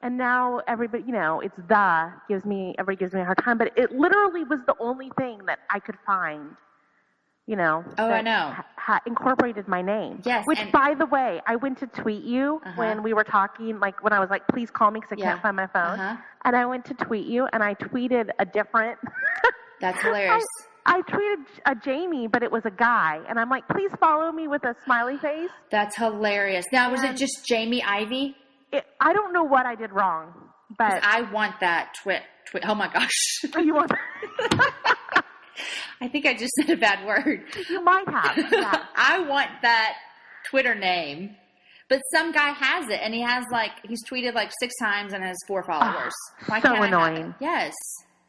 And now everybody, it's everybody gives me a hard time, but it literally was the only thing that I could find,
I know.
Incorporated my name.
Yes.
Which, by the way, I went to tweet you when we were talking, like when I was like, please call me because I can't find my phone. And I went to tweet you and I tweeted a different.
That's hilarious.
I tweeted a Jamie, but it was a guy. And I'm like, please follow me with a smiley face.
That's hilarious. Now, was it just Jamie Ivey?
I don't know what I did wrong, but
I want that tweet. Oh my gosh!
You want that?
I think I just said a bad word.
You might have. Yeah.
I want that Twitter name, but some guy has it, and he's tweeted 6 times and has 4 followers. Why
so
can't
annoying.
Yes.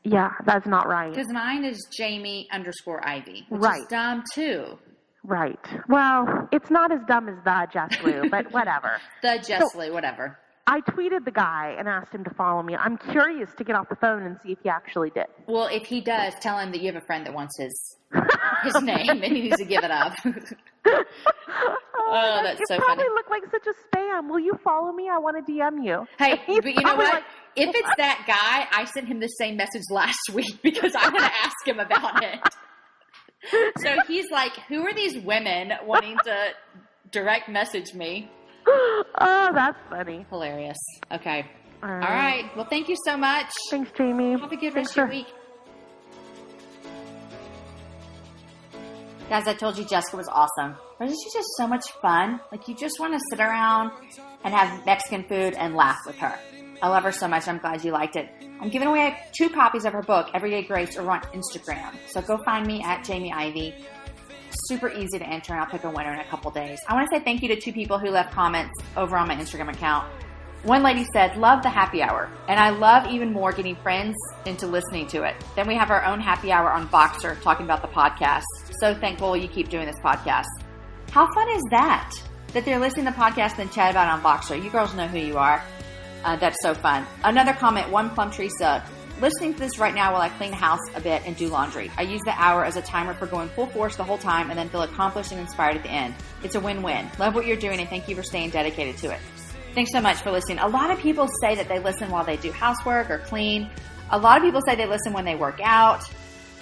Yeah, that's not right.
Because mine is Jamie_Ivey, which is dumb too.
Right. Well, it's not as dumb as the Jess Lou, but whatever.
The Jess Lou, whatever.
I tweeted the guy and asked him to follow me. I'm curious to get off the phone and see if he actually did.
Well, if he does, tell him that you have a friend that wants his name and he needs to give it up. Oh, that's so funny.
You probably look like such a spam. Will you follow me? I want to DM you.
Hey, but you know what? If it's that guy, I sent him the same message last week because I want to ask him about it. So he's like, who are these women wanting to direct message me?
Oh, that's funny.
Hilarious. Okay. All right. Well, thank you so much.
Thanks, Jamie.
Have a good rest of your week. Guys, I told you Jessica was awesome. She's just so much fun. Like, you just want to sit around and have Mexican food and laugh with her. I love her so much. I'm glad you liked it. I'm giving away 2 copies of her book, Everyday Grace, over on Instagram. So go find me at Jamie Ivey. Super easy to enter, and I'll pick a winner in a couple days. I want to say thank you to 2 people who left comments over on my Instagram account. One lady said, love the happy hour, and I love even more getting friends into listening to it. Then we have our own happy hour on Voxer talking about the podcast. So thankful you keep doing this podcast. How fun is that? That they're listening to the podcast and then chat about it on Voxer. You girls know who you are. That's so fun. Another comment, One Plum Teresa. Listening to this right now while I clean the house a bit and do laundry. I use the hour as a timer for going full force the whole time and then feel accomplished and inspired at the end. It's a win-win. Love what you're doing and thank you for staying dedicated to it. Thanks so much for listening. A lot of people say that they listen while they do housework or clean. A lot of people say they listen when they work out.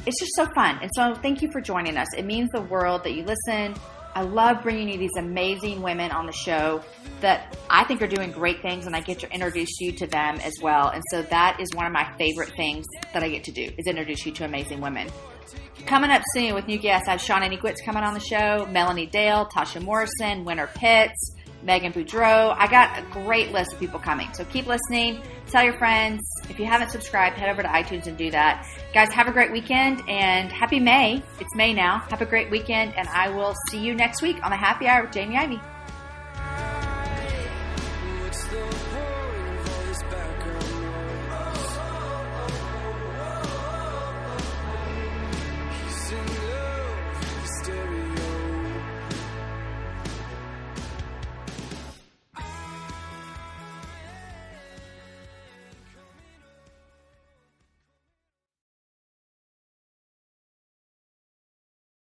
It's just so fun. And so thank you for joining us. It means the world that you listen. I love bringing you these amazing women on the show that I think are doing great things, and I get to introduce you to them as well. And so that is one of my favorite things that I get to do, is introduce you to amazing women. Coming up soon with new guests, I have Shauna Iniquitz coming on the show, Melanie Dale, Tasha Morrison, Winter Pitts, Megan Boudreau. I got a great list of people coming. So keep listening. Tell your friends. If you haven't subscribed, head over to iTunes and do that. Guys, have a great weekend and happy May. It's May now. Have a great weekend, and I will see you next week on the Happy Hour with Jamie Ivey.